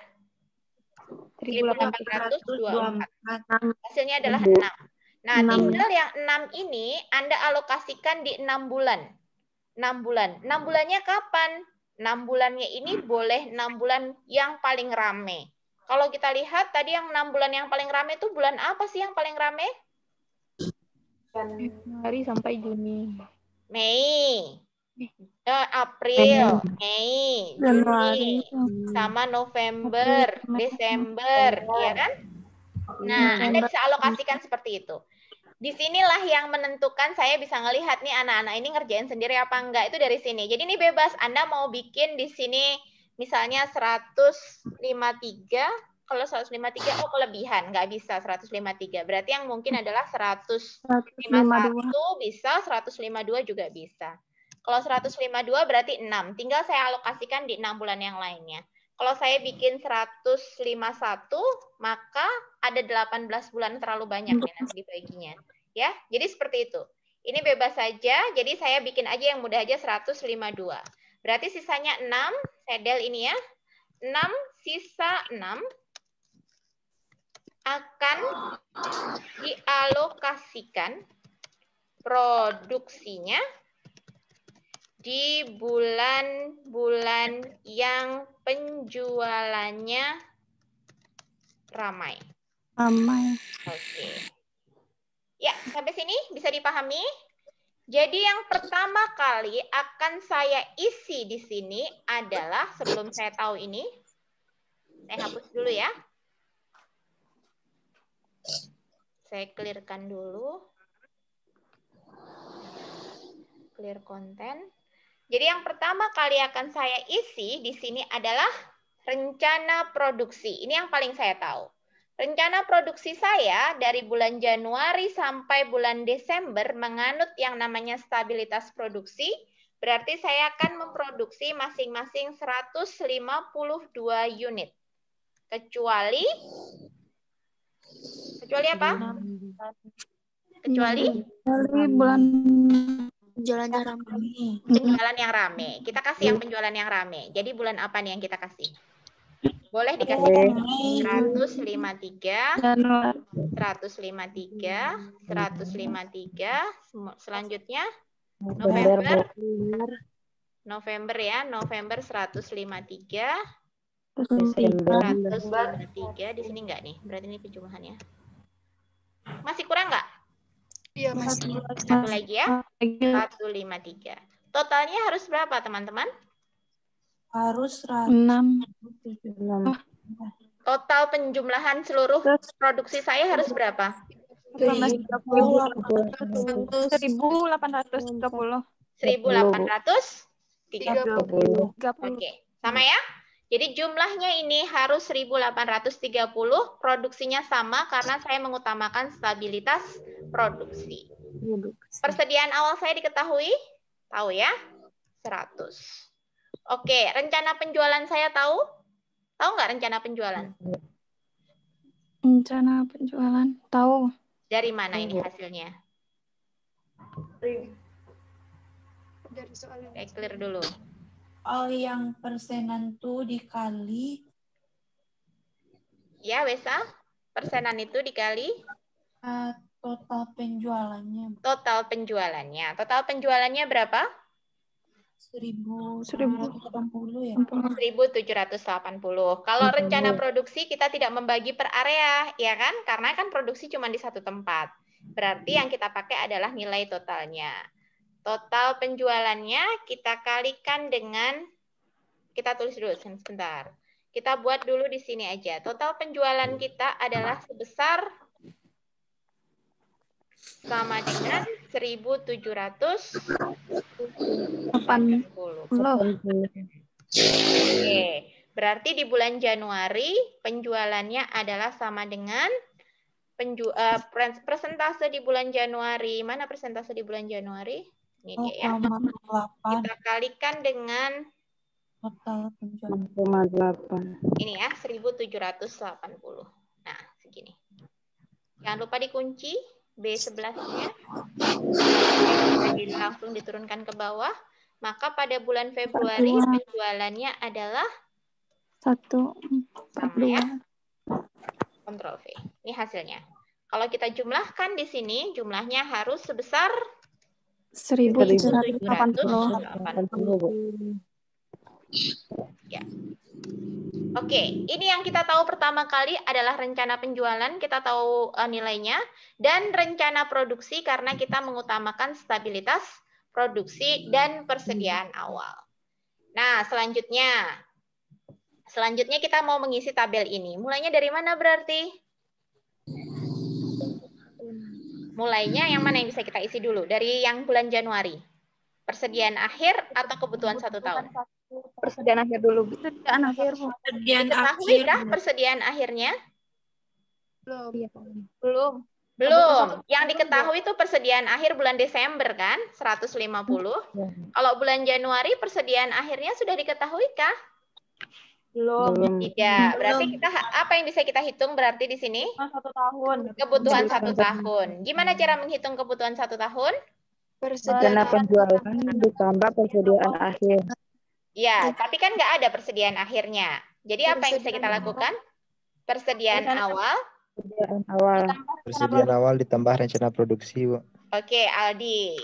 1.824. Hasilnya adalah 6. Nah, tinggal yang 6 ini Anda alokasikan di 6 bulan. 6 bulan. 6 bulannya kapan? 6 bulannya ini boleh 6 bulan yang paling rame. Kalau kita lihat tadi yang 6 bulan yang paling rame itu bulan apa sih yang paling rame? Januari sampai Juni. Mei. April, Mei, Juni, sama November, Desember, ya kan? Nah, Anda bisa alokasikan seperti itu. Disinilah yang menentukan saya bisa ngelihat nih anak-anak ini ngerjain sendiri apa enggak, itu dari sini. Jadi ini bebas, Anda mau bikin di sini misalnya 153, kalau 153, oh kelebihan, nggak bisa 153. Berarti yang mungkin adalah 151 bisa, 152 juga bisa. Kalau 152 berarti 6. Tinggal saya alokasikan di 6 bulan yang lainnya. Kalau saya bikin 151, maka ada 18 bulan terlalu banyak ya nanti dibaginya. Ya, jadi seperti itu. Ini bebas saja, jadi saya bikin aja yang mudah aja 152. Berarti sisanya 6, saya del ini ya. 6 sisa 6 akan dialokasikan produksinya di bulan-bulan yang penjualannya ramai. Oke. Ya, sampai sini bisa dipahami? Jadi yang pertama kali akan saya isi di sini adalah, sebelum saya tahu ini, saya hapus dulu ya. Saya clearkan dulu. Clear konten. Jadi yang pertama kali akan saya isi di sini adalah rencana produksi. Ini yang paling saya tahu. Rencana produksi saya dari bulan Januari sampai bulan Desember menganut yang namanya stabilitas produksi, berarti saya akan memproduksi masing-masing 152 unit. Kecuali apa? Kecuali bulan penjualannya ramai. penjualan yang rame. Kita kasih yang penjualan yang rame. Jadi bulan apa nih yang kita kasih? Boleh dikasih 153, 153, 153. Selanjutnya November ya, November 153, 153. Di sini enggak nih? Berarti ini penjumlahannya. Masih kurang enggak? Iya, masih. Satu lagi ya. 153. Totalnya harus berapa, teman-teman? Harus 6. Total penjumlahan seluruh produksi saya harus berapa? 1.830. 1.830. Oke, sama ya? Jadi jumlahnya ini harus 1.830, produksinya sama karena saya mengutamakan stabilitas produksi. Persediaan awal saya diketahui? Tahu ya? 100. Oke, rencana penjualan saya tahu? Tahu nggak rencana penjualan? Rencana penjualan. Tahu. Dari mana ini hasilnya? Clear dulu. yang persenan tuh dikali Ya, Wesa. Persenan itu dikali total penjualannya. total penjualannya. Total penjualannya berapa? 1.780 ya. 1.780. Kalau rencana produksi kita tidak membagi per area, ya kan? Karena kan produksi cuma di satu tempat. Berarti yang kita pakai adalah nilai totalnya. Total penjualannya kita kalikan dengan, kita tulis dulu sebentar. Kita buat dulu di sini aja. Total penjualan kita adalah sebesar sama dengan 1.780. Oke, berarti di bulan Januari penjualannya adalah sama dengan persentase di bulan Januari. Mana persentase di bulan Januari? Ini dia ya. Kita kalikan dengan Total penjualan. 6,8. ini ya, 1.780. Nah, segini. Jangan lupa dikunci B11-nya. Langsung diturunkan ke bawah. Maka pada bulan Februari penjualannya adalah 142. ya. Ctrl V. Ini hasilnya. Kalau kita jumlahkan di sini, jumlahnya harus sebesar 1.780. Ya. Oke, ini yang kita tahu pertama kali adalah rencana penjualan, kita tahu nilainya, dan rencana produksi karena kita mengutamakan stabilitas produksi dan persediaan awal. Nah, selanjutnya kita mau mengisi tabel ini. Mulainya dari mana berarti? Mulainya yang mana yang bisa kita isi dulu? Dari yang bulan Januari. Persediaan akhir atau kebutuhan 1 tahun? Persediaan akhir dulu. Persediaan akhir. Diketahui kah persediaan akhirnya? Belum. Belum. Yang diketahui itu persediaan akhir bulan Desember kan? 150. Kalau bulan Januari persediaan akhirnya sudah diketahui kah? Belum. Tidak. Berarti kita apa yang bisa kita hitung berarti di sini? 1 tahun. Kebutuhan 1 tahun. Gimana cara menghitung kebutuhan 1 tahun? Rencana penjualan ditambah persediaan akhir. Ya, tapi kan nggak ada persediaan akhirnya. Jadi apa yang bisa kita lakukan? Persediaan awal. Persediaan awal ditambah rencana produksi, Bu. Oke, Aldi.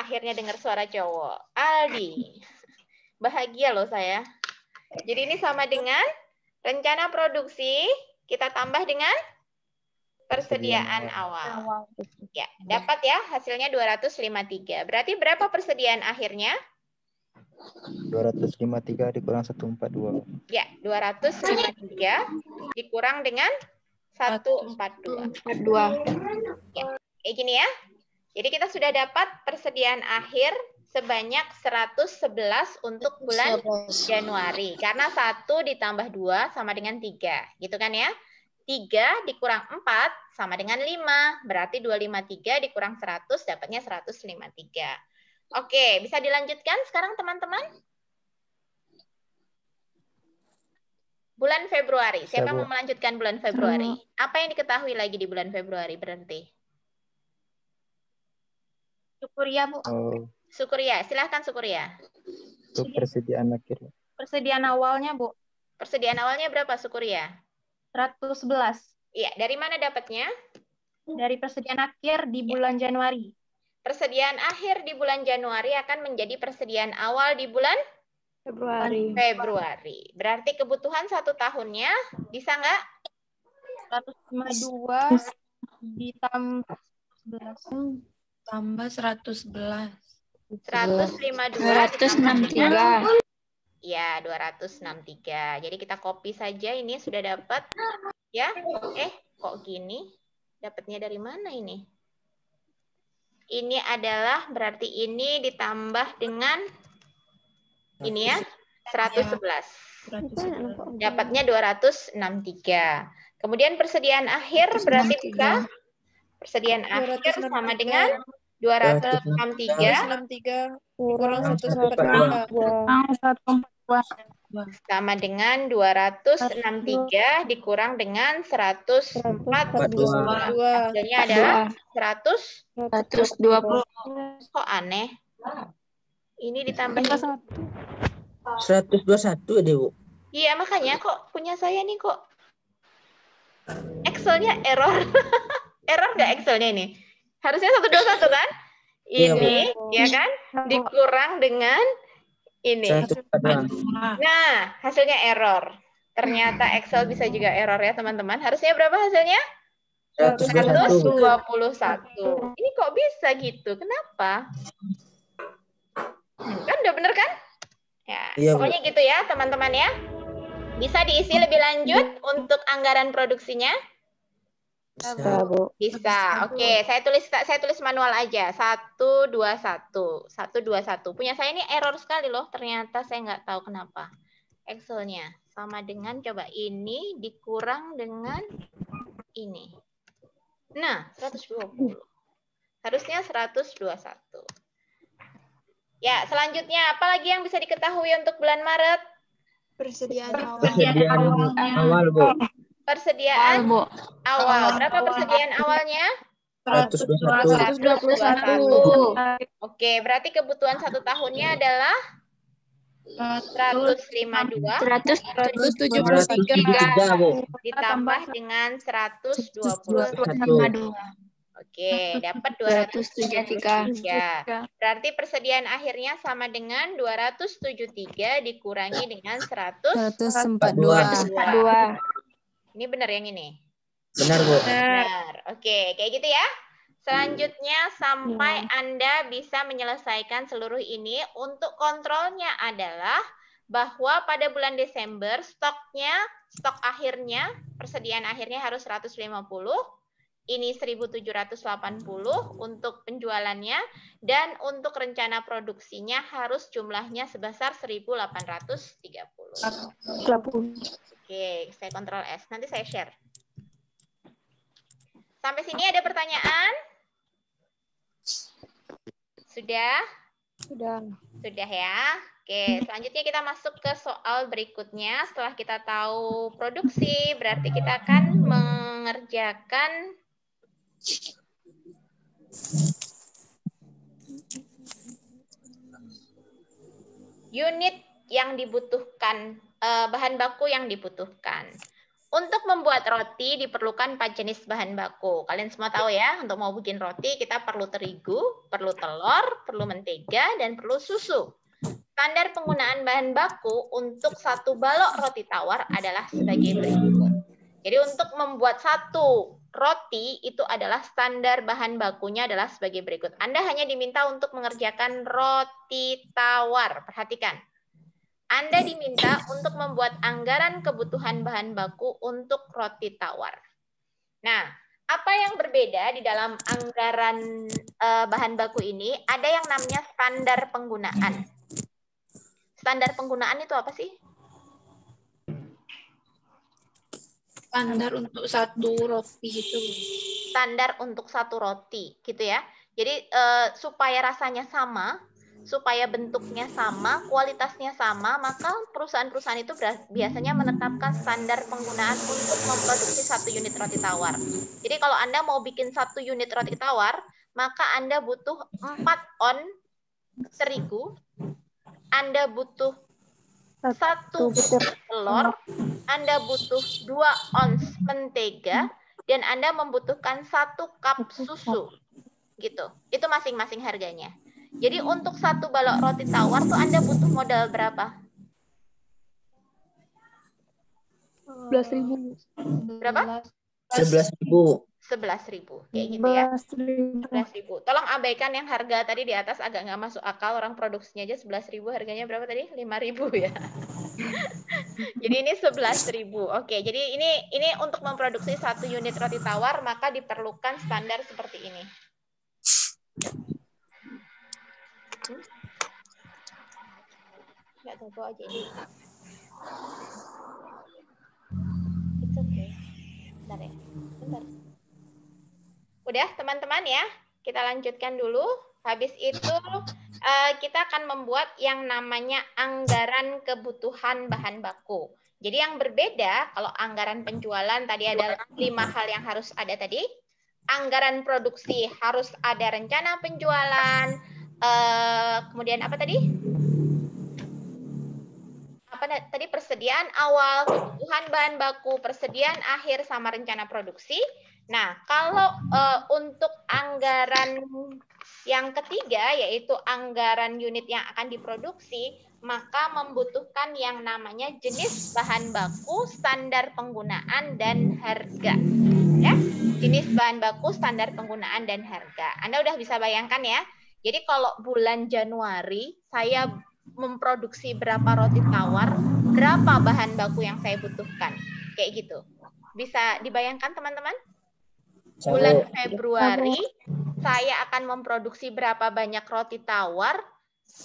Akhirnya dengar suara cowok. Aldi. Bahagia loh saya. Jadi ini sama dengan rencana produksi, kita tambah dengan persediaan awal. Ya, dapat ya hasilnya 253. Berarti berapa persediaan akhirnya? 253 dikurang 142. Ya, 253 dikurang dengan 142. Ya, kayak gini ya. Jadi kita sudah dapat persediaan akhir sebanyak 111 untuk bulan Januari. Karena 1 ditambah 2 sama dengan 3. Gitu kan ya? 3 dikurang 4 sama dengan 5. Berarti 253 dikurang 100 dapatnya 153. Oke, bisa dilanjutkan sekarang teman-teman? Bulan Februari. Siapa Bu. mau melanjutkan bulan Februari? Apa yang diketahui lagi di bulan Februari berarti? Syukuria, Bu. Oh, Syukuria. Silahkan Syukuria. itu persediaan akhir. Persediaan awalnya, Bu. Persediaan awalnya berapa Syukuria? 111. Iya, dari mana dapatnya? Dari persediaan akhir di bulan Januari. Persediaan akhir di bulan Januari akan menjadi persediaan awal di bulan Februari. Februari. Berarti kebutuhan 1 tahunnya bisa nggak? 152 ditambah 11. Tambah 111. 152 263. Ya, 263. Jadi kita copy saja, ini sudah dapat. Ya, kok gini? Dapatnya dari mana ini? Ini adalah berarti ini ditambah dengan ini ya, 111. Dapatnya 263. Kemudian persediaan akhir berarti bisa persediaan akhir sama dengan 263 kurang 142 sama dengan 263 dikurang dengan 142. Hasilnya adalah 120. Kok aneh? Ini ditambah 121 deh, Bu. Iya, makanya kok punya saya nih kok Excelnya error. Error nggak Excelnya ini? Harusnya 121 kan? Ini, ya kan? Dikurang dengan ini. Nah, hasilnya error. Ternyata Excel bisa juga error ya, teman-teman. Harusnya berapa hasilnya? 121. Ini kok bisa gitu? Kenapa? Kan udah bener kan? Ya, Iya, pokoknya gitu ya, teman-teman ya. Bisa diisi lebih lanjut untuk anggaran produksinya? Bisa, Bu. Bisa. Oke, saya tulis manual aja. 121. 121. Punya saya ini error sekali loh. Ternyata saya nggak tahu kenapa. Excelnya sama dengan coba ini dikurang dengan ini. Nah, 120. Harusnya 121. Ya, selanjutnya apa lagi yang bisa diketahui untuk bulan Maret? Persediaan awal, Bu. Persediaan awal. Berapa persediaan awalnya? 121. Oke, berarti kebutuhan 1 tahunnya adalah 152 173, Bu. ditambah dengan 120. Oke, dapat 273. Berarti persediaan akhirnya sama dengan 273 dikurangi dengan 142. Ini benar yang ini? Benar, Bu. Benar. Oke, kayak gitu ya. Selanjutnya sampai Anda bisa menyelesaikan seluruh ini, untuk kontrolnya adalah bahwa pada bulan Desember stok akhirnya, persediaan akhirnya harus 150. Ini 1.780 untuk penjualannya, dan untuk rencana produksinya harus jumlahnya sebesar 1.830. Oke, saya kontrol S. Nanti saya share. Sampai sini ada pertanyaan? Sudah? Sudah ya. Oke, selanjutnya kita masuk ke soal berikutnya. Setelah kita tahu produksi, berarti kita akan mengerjakan unit yang dibutuhkan, bahan baku yang dibutuhkan. Untuk membuat roti diperlukan 4 jenis bahan baku. Kalian semua tahu ya, untuk mau bikin roti kita perlu terigu, perlu telur, perlu mentega, dan perlu susu. Standar penggunaan bahan baku untuk 1 balok roti tawar adalah sebagai berikut. Jadi untuk membuat 1 roti itu adalah standar bahan bakunya adalah sebagai berikut. Anda hanya diminta untuk mengerjakan roti tawar. Perhatikan. Anda diminta untuk membuat anggaran kebutuhan bahan baku untuk roti tawar. Nah, apa yang berbeda di dalam anggaran bahan baku ini? Ada yang namanya standar penggunaan. Standar penggunaan itu apa sih? standar untuk satu roti gitu. Standar untuk satu roti, gitu ya. Jadi supaya rasanya sama, supaya bentuknya sama, kualitasnya sama, maka perusahaan-perusahaan itu biasanya menetapkan standar penggunaan untuk memproduksi 1 unit roti tawar. Jadi kalau Anda mau bikin 1 unit roti tawar, maka Anda butuh 4 on terigu, Anda butuh 1 telur, Anda butuh 2 ons mentega, dan Anda membutuhkan 1 cup susu. Gitu. Itu masing-masing harganya. Jadi untuk 1 balok roti tawar tuh Anda butuh modal berapa? 11.000. Berapa? 11.000. 11.000. Kayak gitu ya. 11.000. Tolong abaikan yang harga tadi di atas, agak nggak masuk akal. Orang produksinya aja 11.000, harganya berapa tadi? 5.000 ya. Jadi ini 11.000. Oke, jadi ini untuk memproduksi 1 unit roti tawar maka diperlukan standar seperti ini. Nggak tahu aja ini. It's okay. Bentar ya. Bentar. Udah teman-teman ya. Kita lanjutkan dulu. Habis itu kita akan membuat yang namanya anggaran kebutuhan bahan baku. Jadi yang berbeda kalau anggaran penjualan tadi ada 5 hal yang harus ada tadi. Anggaran produksi harus ada rencana penjualan. Kemudian apa tadi? Apa tadi? Persediaan awal, kebutuhan bahan baku, persediaan akhir, sama rencana produksi. Nah, kalau untuk anggaran yang ketiga, yaitu anggaran unit yang akan diproduksi, maka membutuhkan yang namanya jenis bahan baku, standar penggunaan, dan harga. Ya, jenis bahan baku, standar penggunaan, dan harga. Anda udah bisa bayangkan ya. Jadi kalau bulan Januari saya memproduksi berapa roti tawar, berapa bahan baku yang saya butuhkan. Kayak gitu. Bisa dibayangkan teman-teman? Bulan Februari saya akan memproduksi berapa banyak roti tawar,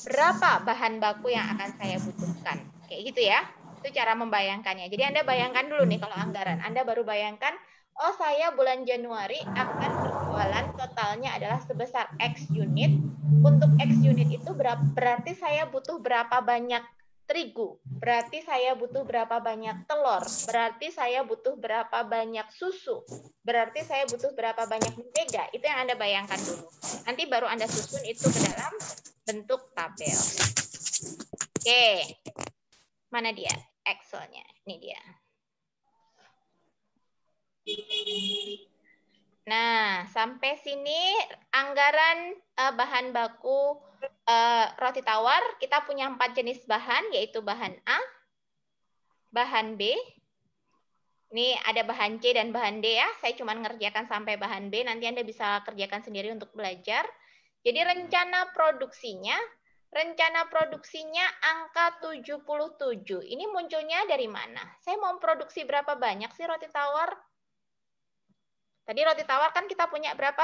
berapa bahan baku yang akan saya butuhkan. Kayak gitu ya. Itu cara membayangkannya. Jadi Anda bayangkan dulu nih kalau anggaran. Anda baru bayangkan, oh saya bulan Januari akan berjualan totalnya adalah sebesar X unit. Untuk X unit itu berarti saya butuh berapa banyak terigu, berarti saya butuh berapa banyak telur, berarti saya butuh berapa banyak susu, berarti saya butuh berapa banyak mentega. Itu yang Anda bayangkan dulu. Nanti baru Anda susun itu ke dalam bentuk tabel. Oke, mana dia? Excelnya, ini dia. Nah, sampai sini anggaran bahan baku roti tawar. Kita punya 4 jenis bahan, yaitu bahan A, bahan B. Ini ada bahan C dan bahan D ya. Saya cuma ngerjakan sampai bahan B. Nanti Anda bisa kerjakan sendiri untuk belajar. Jadi rencana produksinya angka 77. Ini munculnya dari mana? Saya mau produksi berapa banyak sih roti tawar? Tadi roti tawar kan kita punya berapa?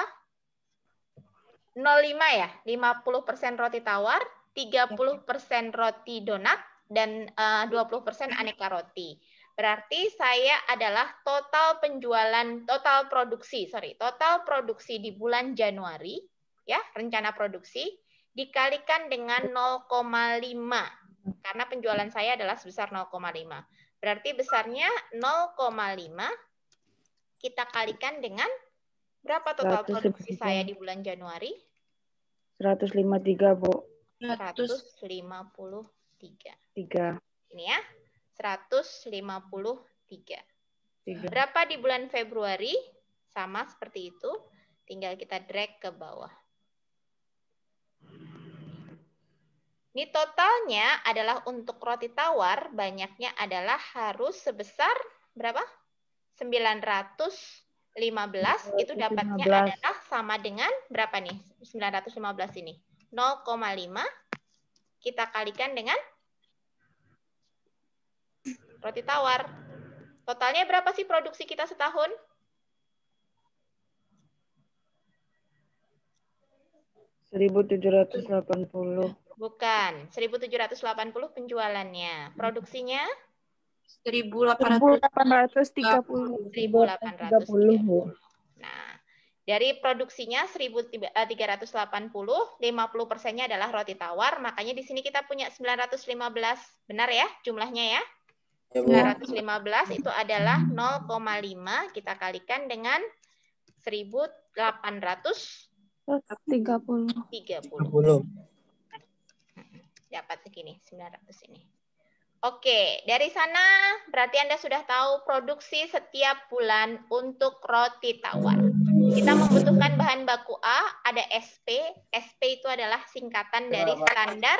0,5 ya? 50% roti tawar, 30% roti donat, dan 20% aneka roti. Berarti saya adalah total produksi di bulan Januari, ya, rencana produksi, dikalikan dengan 0,5. Karena penjualan saya adalah sebesar 0,5. Berarti besarnya 0,5. Kita kalikan dengan berapa total produksi saya di bulan Januari? 153, Bu. 153. 3. Ini ya, 153. Berapa di bulan Februari? Sama seperti itu. Tinggal kita drag ke bawah. Ini totalnya adalah untuk roti tawar, banyaknya adalah harus sebesar berapa? 915, itu dapatnya adalah sama dengan berapa nih? 915 ini. 0,5 kita kalikan dengan roti tawar. Totalnya berapa sih produksi kita setahun? $1.780. Bukan, 1.780 penjualannya. Produksinya 1.830. 1.830. 1.830. Bu. Nah, dari produksinya 1.380, 50%-nya adalah roti tawar, makanya di sini kita punya 915. Benar ya jumlahnya ya? Ya, Bu. 915 itu adalah 0,5 kita kalikan dengan 1.830. 30. Dapat segini, 900 ini. Oke, dari sana berarti Anda sudah tahu produksi setiap bulan untuk roti tawar. Kita membutuhkan bahan baku A, ada SP. SP itu adalah singkatan dari standar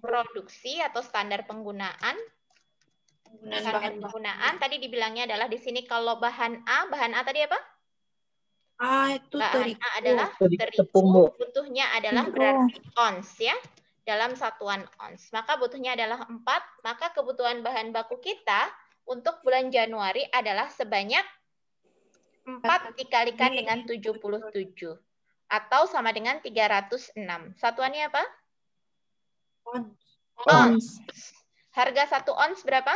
produksi atau standar penggunaan. Standar penggunaan tadi dibilangnya adalah di sini kalau bahan A tadi apa? Itu Bahan terigu. A adalah Tepung, Bu. terigu, butuhnya adalah berarti ons ya. Dalam satuan ons. Maka butuhnya adalah 4, maka kebutuhan bahan baku kita untuk bulan Januari adalah sebanyak 4 dikalikan dengan 77. Atau sama dengan 306. Satuannya apa? Ons. Harga 1 ons berapa?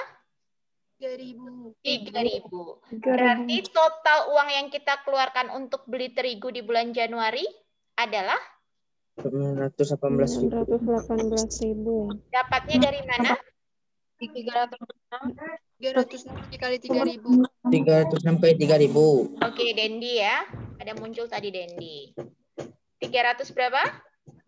3.000. 3.000. Berarti total uang yang kita keluarkan untuk beli terigu di bulan Januari adalah 918.000. 918.000. dapatnya dari mana? 306 dikali 3.000. 306 kali 3.000. Oke, Dendi ya. Ada muncul tadi Dendi. 300 berapa?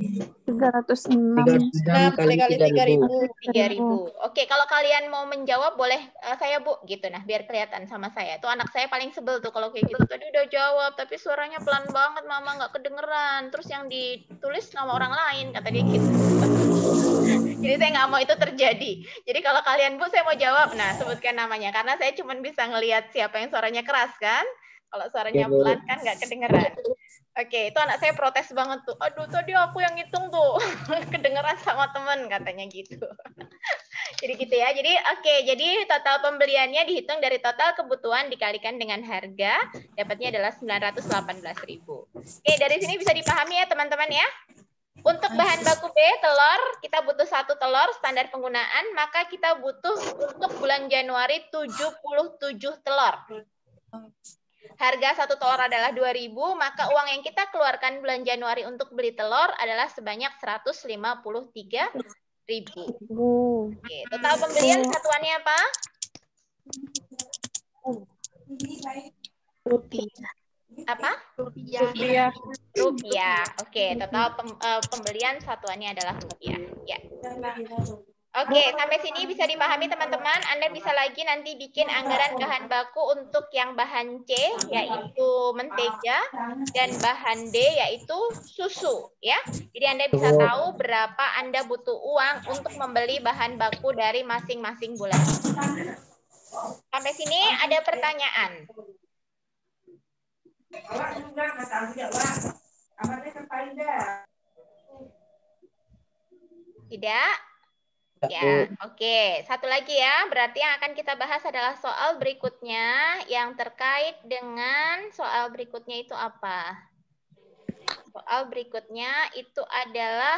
306. 306 kali 3.000. 3.000. Oke, kalau kalian mau menjawab boleh saya Bu gitu nah biar kelihatan sama saya. Tuh anak saya paling sebel tuh kalau kayak gitu. Tadi udah jawab tapi suaranya pelan banget Mama nggak kedengeran. Terus yang ditulis nama orang lain kata dia gitu. Jadi saya nggak mau itu terjadi. Jadi kalau kalian Bu saya mau jawab, nah sebutkan namanya karena saya cuma bisa ngelihat siapa yang suaranya keras kan. Kalau suaranya pelan kan nggak kedengeran. Oke, itu anak saya protes banget tuh. Aduh, tadi aku yang ngitung tuh. Kedengeran sama temen katanya gitu. Jadi gitu ya. Jadi jadi total pembeliannya dihitung dari total kebutuhan dikalikan dengan harga, dapatnya adalah 918.000. Oke, dari sini bisa dipahami ya teman-teman ya. Untuk bahan baku B, telur, kita butuh 1 telur standar penggunaan, maka kita butuh untuk bulan Januari 77 telur. Harga 1 telur adalah 2.000, maka uang yang kita keluarkan bulan Januari untuk beli telur adalah sebanyak 153.000. Oke, total pembelian satuannya apa? Rupiah. Apa? Rupiah. Rupiah. Oke, total pembelian satuannya adalah rupiah. Ya. Oke, sampai sini bisa dipahami teman-teman. Anda bisa lagi nanti bikin anggaran bahan baku untuk yang bahan C, yaitu mentega, dan bahan D, yaitu susu. Ya, jadi Anda bisa tahu berapa Anda butuh uang untuk membeli bahan baku dari masing-masing bulan. Sampai sini ada pertanyaan? Tidak? Ya, oke. Satu lagi ya, berarti yang akan kita bahas adalah soal berikutnya yang terkait dengan soal berikutnya itu apa? Soal berikutnya itu adalah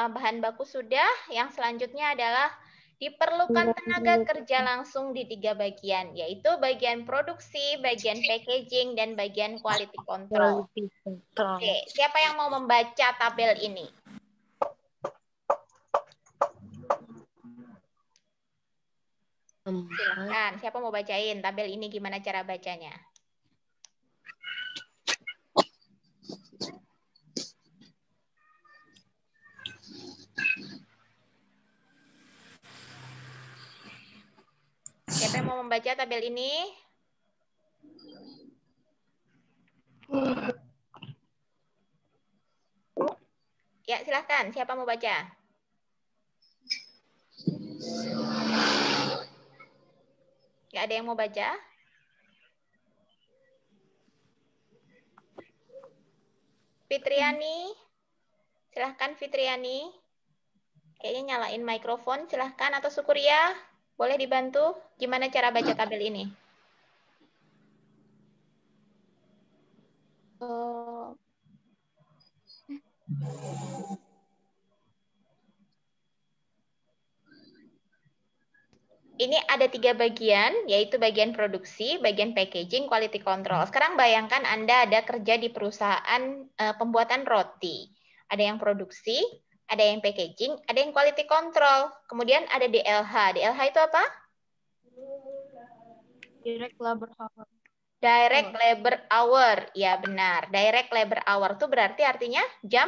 bahan baku sudah, yang selanjutnya adalah diperlukan tenaga kerja langsung di 3 bagian, yaitu bagian produksi, bagian packaging, dan bagian quality control. Oke, siapa yang mau membaca tabel ini? Silahkan, siapa mau bacain tabel ini gimana cara bacanya? Siapa yang mau membaca tabel ini? Ya, silahkan. Siapa mau baca? Nggak ada yang mau baca? Fitriani? Silahkan Fitriani. Kayaknya nyalain mikrofon. Silahkan. Atau Sukuria? Boleh dibantu? Gimana cara baca tabel ini? ini ada 3 bagian, yaitu bagian produksi, bagian packaging, quality control. Sekarang bayangkan Anda ada kerja di perusahaan pembuatan roti. Ada yang produksi, ada yang packaging, ada yang quality control. Kemudian ada DLH. DLH itu apa? Direct labor hour. Direct labor hour. Ya benar. Direct labor hour itu berarti artinya jam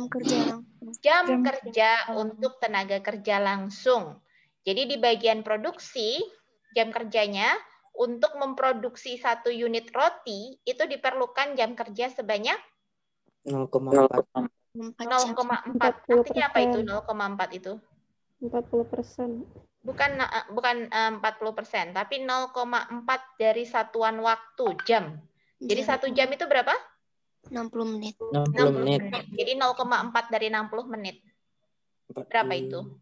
kerja jam kerja untuk tenaga kerja langsung. Jadi di bagian produksi, jam kerjanya untuk memproduksi 1 unit roti itu diperlukan jam kerja sebanyak 0,4. 0,4. Artinya apa itu 0,4 itu? 40%. Bukan 40%, tapi 0,4 dari satuan waktu, jam. Jadi 1 jam itu berapa? 60 menit. 60 menit. Jadi 0,4 dari 60 menit. Berapa itu?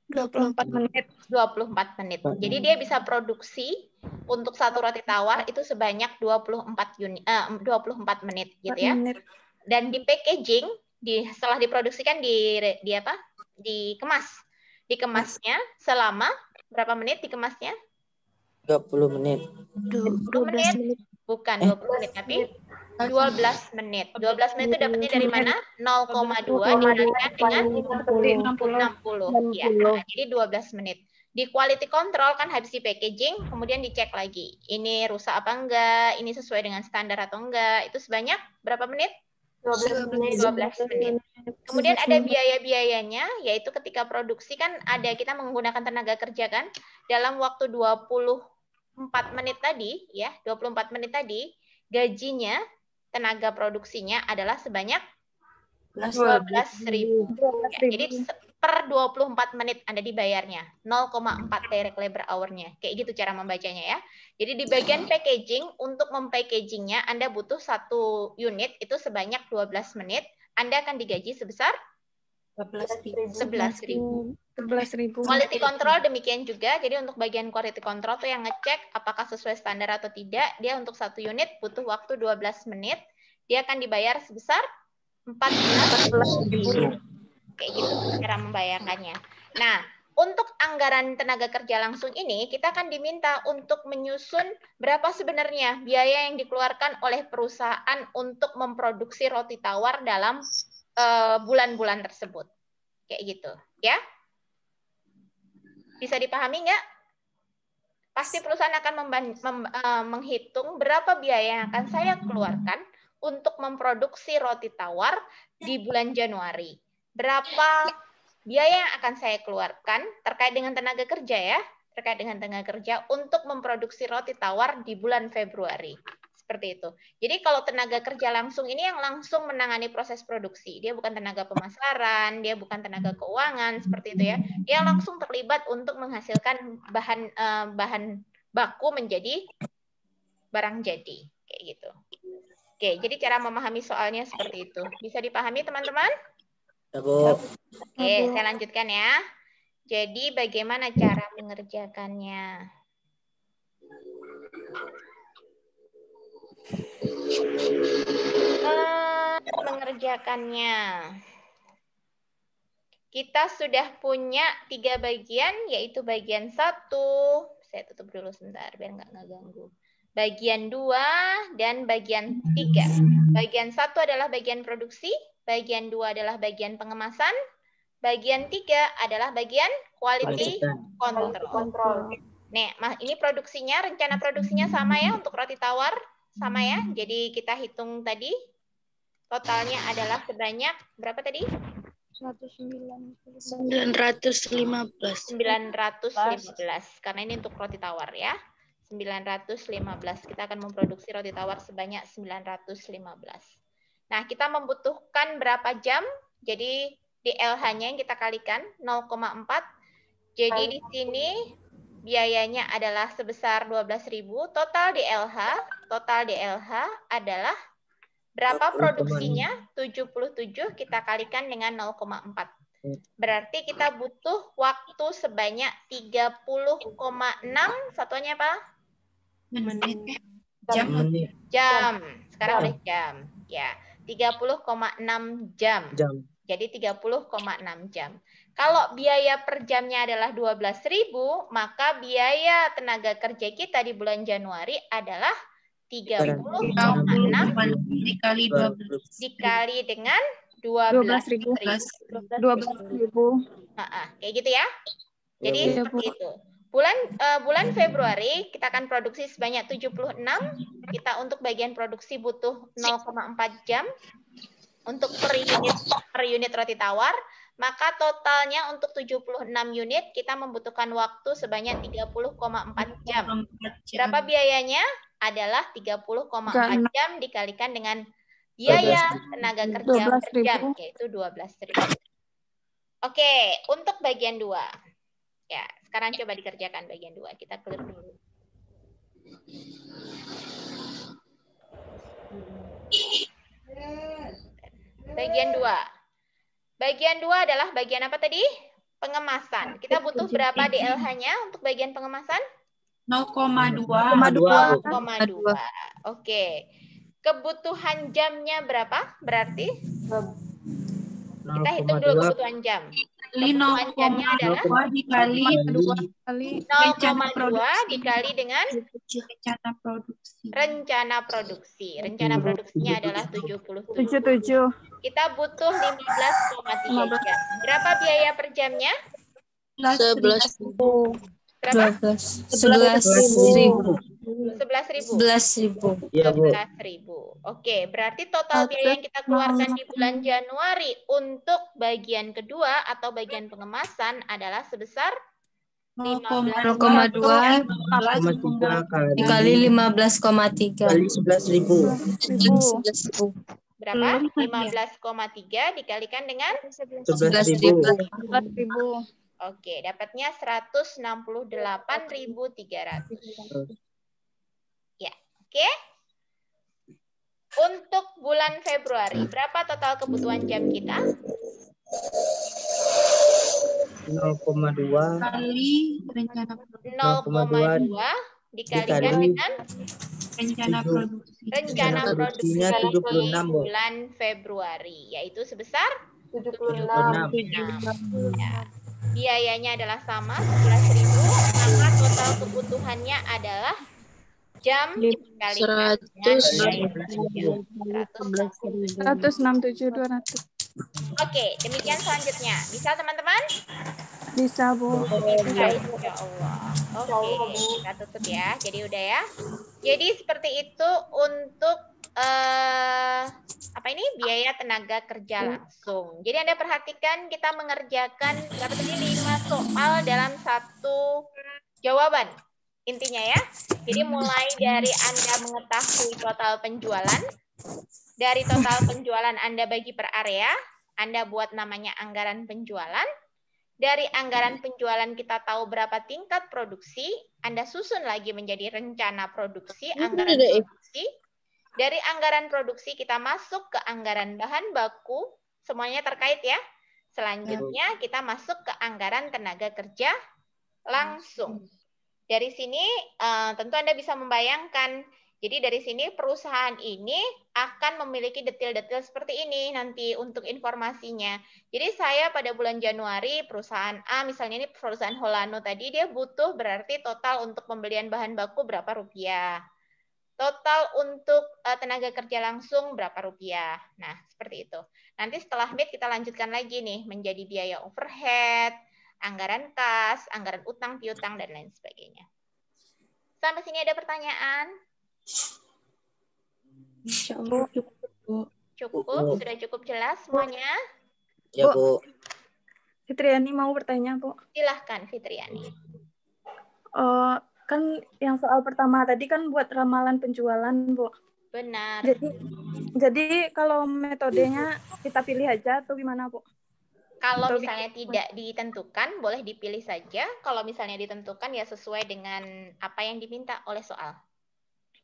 24 menit. 24 menit. Jadi dia bisa produksi untuk 1 roti tawar itu sebanyak 24 menit gitu ya. Dan di packaging, setelah diproduksikan dikemas. Dikemasnya selama berapa menit dikemasnya? 30 menit. 12 menit. Bukan 20 menit, tapi 12 menit. 12 menit itu dapatnya dari mana? 0,2 dikalikan dengan 60. Ya, jadi 12 menit. Di quality control kan habis di packaging, kemudian dicek lagi. Ini rusak apa enggak, ini sesuai dengan standar atau enggak. Itu sebanyak berapa menit? 12 menit. Kemudian ada biaya-biayanya, yaitu ketika produksi kan kita menggunakan tenaga kerja kan, dalam waktu 24 menit tadi, ya 24 menit tadi, gajinya, tenaga produksinya adalah sebanyak 12.000. Ya, jadi per 24 menit Anda dibayarnya, 0,4 direct labor hour-nya. Kayak gitu cara membacanya ya. Jadi di bagian packaging, untuk mempackagingnya Anda butuh 1 unit itu sebanyak 12 menit. Anda akan digaji sebesar 11.000. Quality control demikian juga. Jadi untuk bagian quality control tuh yang ngecek apakah sesuai standar atau tidak. Dia untuk 1 unit butuh waktu 12 menit. Dia akan dibayar sebesar 14.000. Kayak gitu cara membayangkannya. Nah, untuk anggaran tenaga kerja langsung ini, kita akan diminta untuk menyusun berapa sebenarnya biaya yang dikeluarkan oleh perusahaan untuk memproduksi roti tawar dalam bulan-bulan tersebut. Kayak gitu, ya. Bisa dipahami nggak? Pasti perusahaan akan menghitung berapa biaya yang akan saya keluarkan untuk memproduksi roti tawar di bulan Januari. Berapa biaya yang akan saya keluarkan terkait dengan tenaga kerja ya, terkait dengan tenaga kerja untuk memproduksi roti tawar di bulan Februari. Seperti itu. Jadi kalau tenaga kerja langsung ini yang langsung menangani proses produksi. Dia bukan tenaga pemasaran, dia bukan tenaga keuangan, seperti itu ya. Dia langsung terlibat untuk menghasilkan bahan baku menjadi barang jadi. Kayak gitu. Oke, jadi cara memahami soalnya seperti itu. Bisa dipahami teman-teman? Oke, saya lanjutkan ya. Jadi bagaimana cara mengerjakannya? Mengerjakannya. Kita sudah punya 3 bagian, yaitu bagian 1. Saya tutup dulu sebentar, biar nggak ngeganggu. Bagian 2 dan bagian 3. Bagian 1 adalah bagian produksi, bagian 2 adalah bagian pengemasan, bagian 3 adalah bagian quality control. Nih, ini produksinya, rencana produksinya sama ya untuk roti tawar, sama ya. Jadi kita hitung tadi, totalnya adalah sebanyak, berapa tadi? 915, karena ini untuk roti tawar ya. 915, kita akan memproduksi roti tawar sebanyak 915. Nah, kita membutuhkan berapa jam? Jadi DLH-nya yang kita kalikan 0,4. Jadi di sini biayanya adalah sebesar 12.000. Total DLH adalah berapa produksinya? 77 kita kalikan dengan 0,4. Berarti kita butuh waktu sebanyak 30,6. Satuannya apa? Menit. Jam. Sekarang udah jam. Ya, 30,6 jam. Jadi 30,6 jam. Kalau biaya per jamnya adalah 12.000, maka biaya tenaga kerja kita di bulan Januari adalah 30,6 dikali 12. dikali dengan 12.000. 12.000. 12.000. Kayak gitu ya. Jadi Iya, seperti Bu. itu. Bulan Februari kita akan produksi sebanyak 76. Kita untuk bagian produksi butuh 0,4 jam untuk per unit roti tawar. Maka totalnya untuk 76 unit kita membutuhkan waktu sebanyak 30,4 jam. Berapa biayanya? Adalah 30,4 jam dikalikan dengan biaya tenaga kerja per 12.000. jam, yaitu 12.000. Oke, untuk bagian 2. Ya, sekarang coba dikerjakan bagian 2. Kita clear dulu. Bagian 2. Bagian 2 adalah bagian apa tadi? Pengemasan. Kita butuh berapa DLH-nya untuk bagian pengemasan? 0,2. 0,2. Oke. Kebutuhan jamnya berapa? Berarti? Kita hitung dulu kebutuhan jam. Kebutuhan jamnya adalah 0,2 dikali 0,2 dikali dengan rencana produksi. rencana produksi. Rencana produksinya adalah 77. 77. Kita butuh 15,3 jam. Berapa biaya per jamnya? 11.000. Berapa? 11.000. 11.000. Iya, Bu. 11.000. Oke, berarti total biaya yang kita keluarkan di bulan Januari untuk bagian kedua atau bagian pengemasan adalah sebesar 0,2 dikali 15,3 kali 11.000. berapa? 15,3 dikalikan dengan 11.000. 11.000. oke, dapatnya 168.300. Ya, oke. Untuk bulan Februari, berapa total kebutuhan jam kita? 0,2 Kali rencana 0,2 dikalikan dengan rencana produksi. rencana produksi produksinya di 76, Bu. bulan Februari, yaitu sebesar 76. 76. Ya. Biayanya adalah sama 11.000, maka total kebutuhannya adalah jam dikalikan dengan biaya 167.200. Oke, demikian selanjutnya. Bisa teman-teman? Bisa, Bu. Bisa, insya Allah. Oke, kita tutup ya. Jadi udah ya. Jadi seperti itu untuk apa ini biaya tenaga kerja langsung. Jadi Anda perhatikan kita mengerjakan berapa tadi 5 soal dalam satu jawaban. Intinya ya. Jadi mulai dari Anda mengetahui total penjualan, dari total penjualan Anda bagi per area, Anda buat namanya anggaran penjualan. Dari anggaran penjualan kita tahu berapa tingkat produksi, Anda susun lagi menjadi rencana produksi, anggaran produksi. Dari anggaran produksi kita masuk ke anggaran bahan baku, semuanya terkait ya. Selanjutnya kita masuk ke anggaran tenaga kerja langsung. Dari sini tentu Anda bisa membayangkan, jadi dari sini perusahaan ini akan memiliki detail-detail seperti ini nanti untuk informasinya. Jadi saya pada bulan Januari perusahaan A, misalnya ini perusahaan Holano tadi, dia butuh berarti total untuk pembelian bahan baku berapa rupiah. Total untuk tenaga kerja langsung berapa rupiah. Nah, seperti itu. Nanti setelah MIT kita lanjutkan lagi nih, menjadi biaya overhead, anggaran kas, anggaran utang piutang, dan lain sebagainya. Sampai sini ada pertanyaan? Cukup, sudah cukup jelas semuanya? Ya, Bu. Fitriani mau bertanya, Bu. Silahkan, Fitriani. Kan yang soal pertama tadi kan buat ramalan penjualan, Bu. Benar. Jadi kalau metodenya kita pilih aja atau gimana, Bu? Kalau misalnya tidak ditentukan, boleh dipilih saja. Kalau misalnya ditentukan, ya sesuai dengan apa yang diminta oleh soal.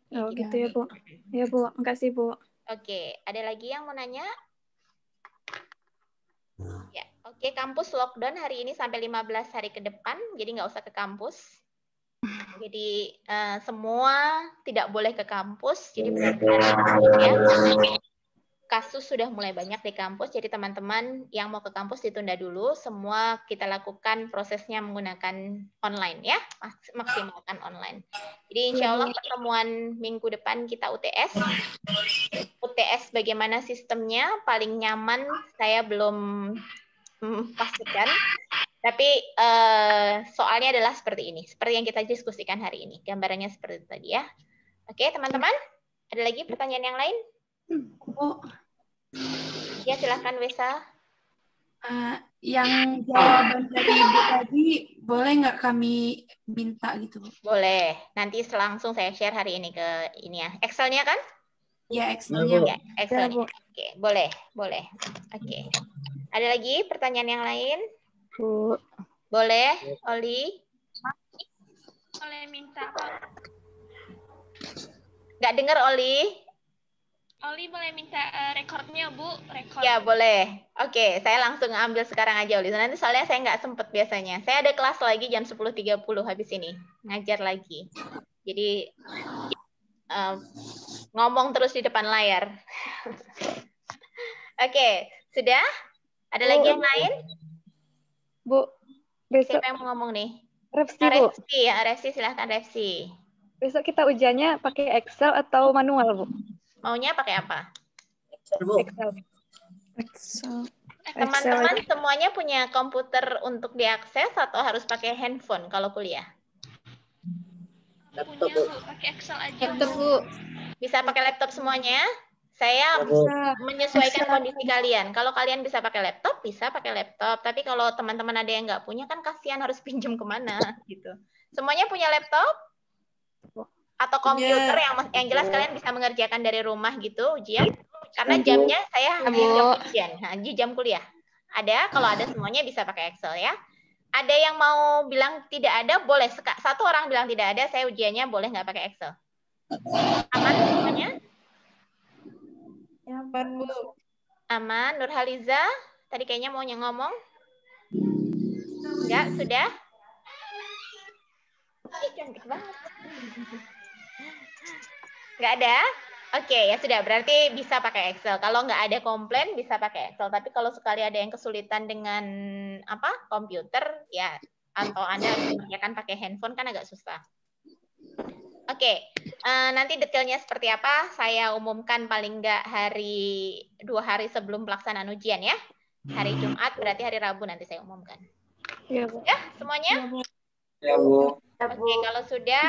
Oh, gitu ya, Bu. Ya, Bu. Makasih, Bu. Oke, ada lagi yang mau nanya? Ya, oke. Kampus lockdown hari ini sampai 15 hari ke depan, jadi nggak usah ke kampus. Jadi semua tidak boleh ke kampus, jadi benar-benar ya. kasus sudah mulai banyak di kampus, jadi teman-teman yang mau ke kampus ditunda dulu. Semua kita lakukan prosesnya menggunakan online ya, maksimalkan online. Jadi insya Allah pertemuan minggu depan kita UTS. UTS bagaimana sistemnya, paling nyaman saya belum pastikan. Tapi soalnya adalah seperti ini, seperti yang kita diskusikan hari ini. Gambarannya seperti itu tadi ya. Oke teman-teman, ada lagi pertanyaan yang lain? Ya silahkan Wesa. Yang jawaban dari Ibu tadi boleh nggak kami minta gitu Bu? Boleh. Nanti langsung saya share hari ini ke ini ya. Excel-nya kan? Ya Excel-nya. Ya, Excel-nya. Oke, boleh, boleh. Oke. Ada lagi pertanyaan yang lain? Bu. Boleh, Oli? Boleh minta Nggak dengar Oli? Oli boleh minta rekornya Bu, rekor. Ya boleh. Oke, saya langsung ambil sekarang aja Oli. Nanti soalnya saya nggak sempet biasanya. Saya ada kelas lagi jam 10.30 habis ini. Ngajar lagi. Jadi ngomong terus di depan layar. Oke, sudah? Ada lagi yang lain? Bu, besok Siapa yang mau ngomong nih? Refsi, Bu. Refsi ya, Refsi silahkan Refsi. Besok kita ujiannya pakai Excel atau manual, Bu? Maunya pakai apa? Excel. Teman-teman semuanya punya komputer untuk diakses atau harus pakai handphone kalau kuliah? Laptop Bu, pakai Excel aja. Laptop Bu. Bisa pakai laptop semuanya? Saya menyesuaikan kondisi kalian. Kalau kalian bisa pakai laptop, bisa pakai laptop. Tapi kalau teman-teman ada yang nggak punya, kan kasihan harus pinjam kemana gitu. Semuanya punya laptop? Atau komputer yang jelas kalian bisa mengerjakan dari rumah gitu ujian? Karena jamnya saya jam ujian, jam kuliah. Ada, kalau ada semuanya bisa pakai Excel ya. Ada yang mau bilang tidak ada, boleh. Satu orang bilang tidak ada, saya ujiannya boleh nggak pakai Excel. Aman semuanya? Aman Bu. Aman. Nurhaliza, tadi kayaknya mau ngomong? Enggak, sudah? Ih, cantik banget. Nggak ada? Oke, ya sudah. Berarti bisa pakai Excel. Kalau nggak ada komplain, bisa pakai Excel. Tapi kalau sekali ada yang kesulitan dengan komputer, ya atau Anda mengerjakan pakai handphone kan agak susah. Oke, nanti detailnya seperti apa, saya umumkan paling nggak 2 hari sebelum pelaksanaan ujian ya. Hari Jumat, berarti hari Rabu nanti saya umumkan. Iya, Bu. Ya, semuanya? Ya Bu. Oke, kalau sudah...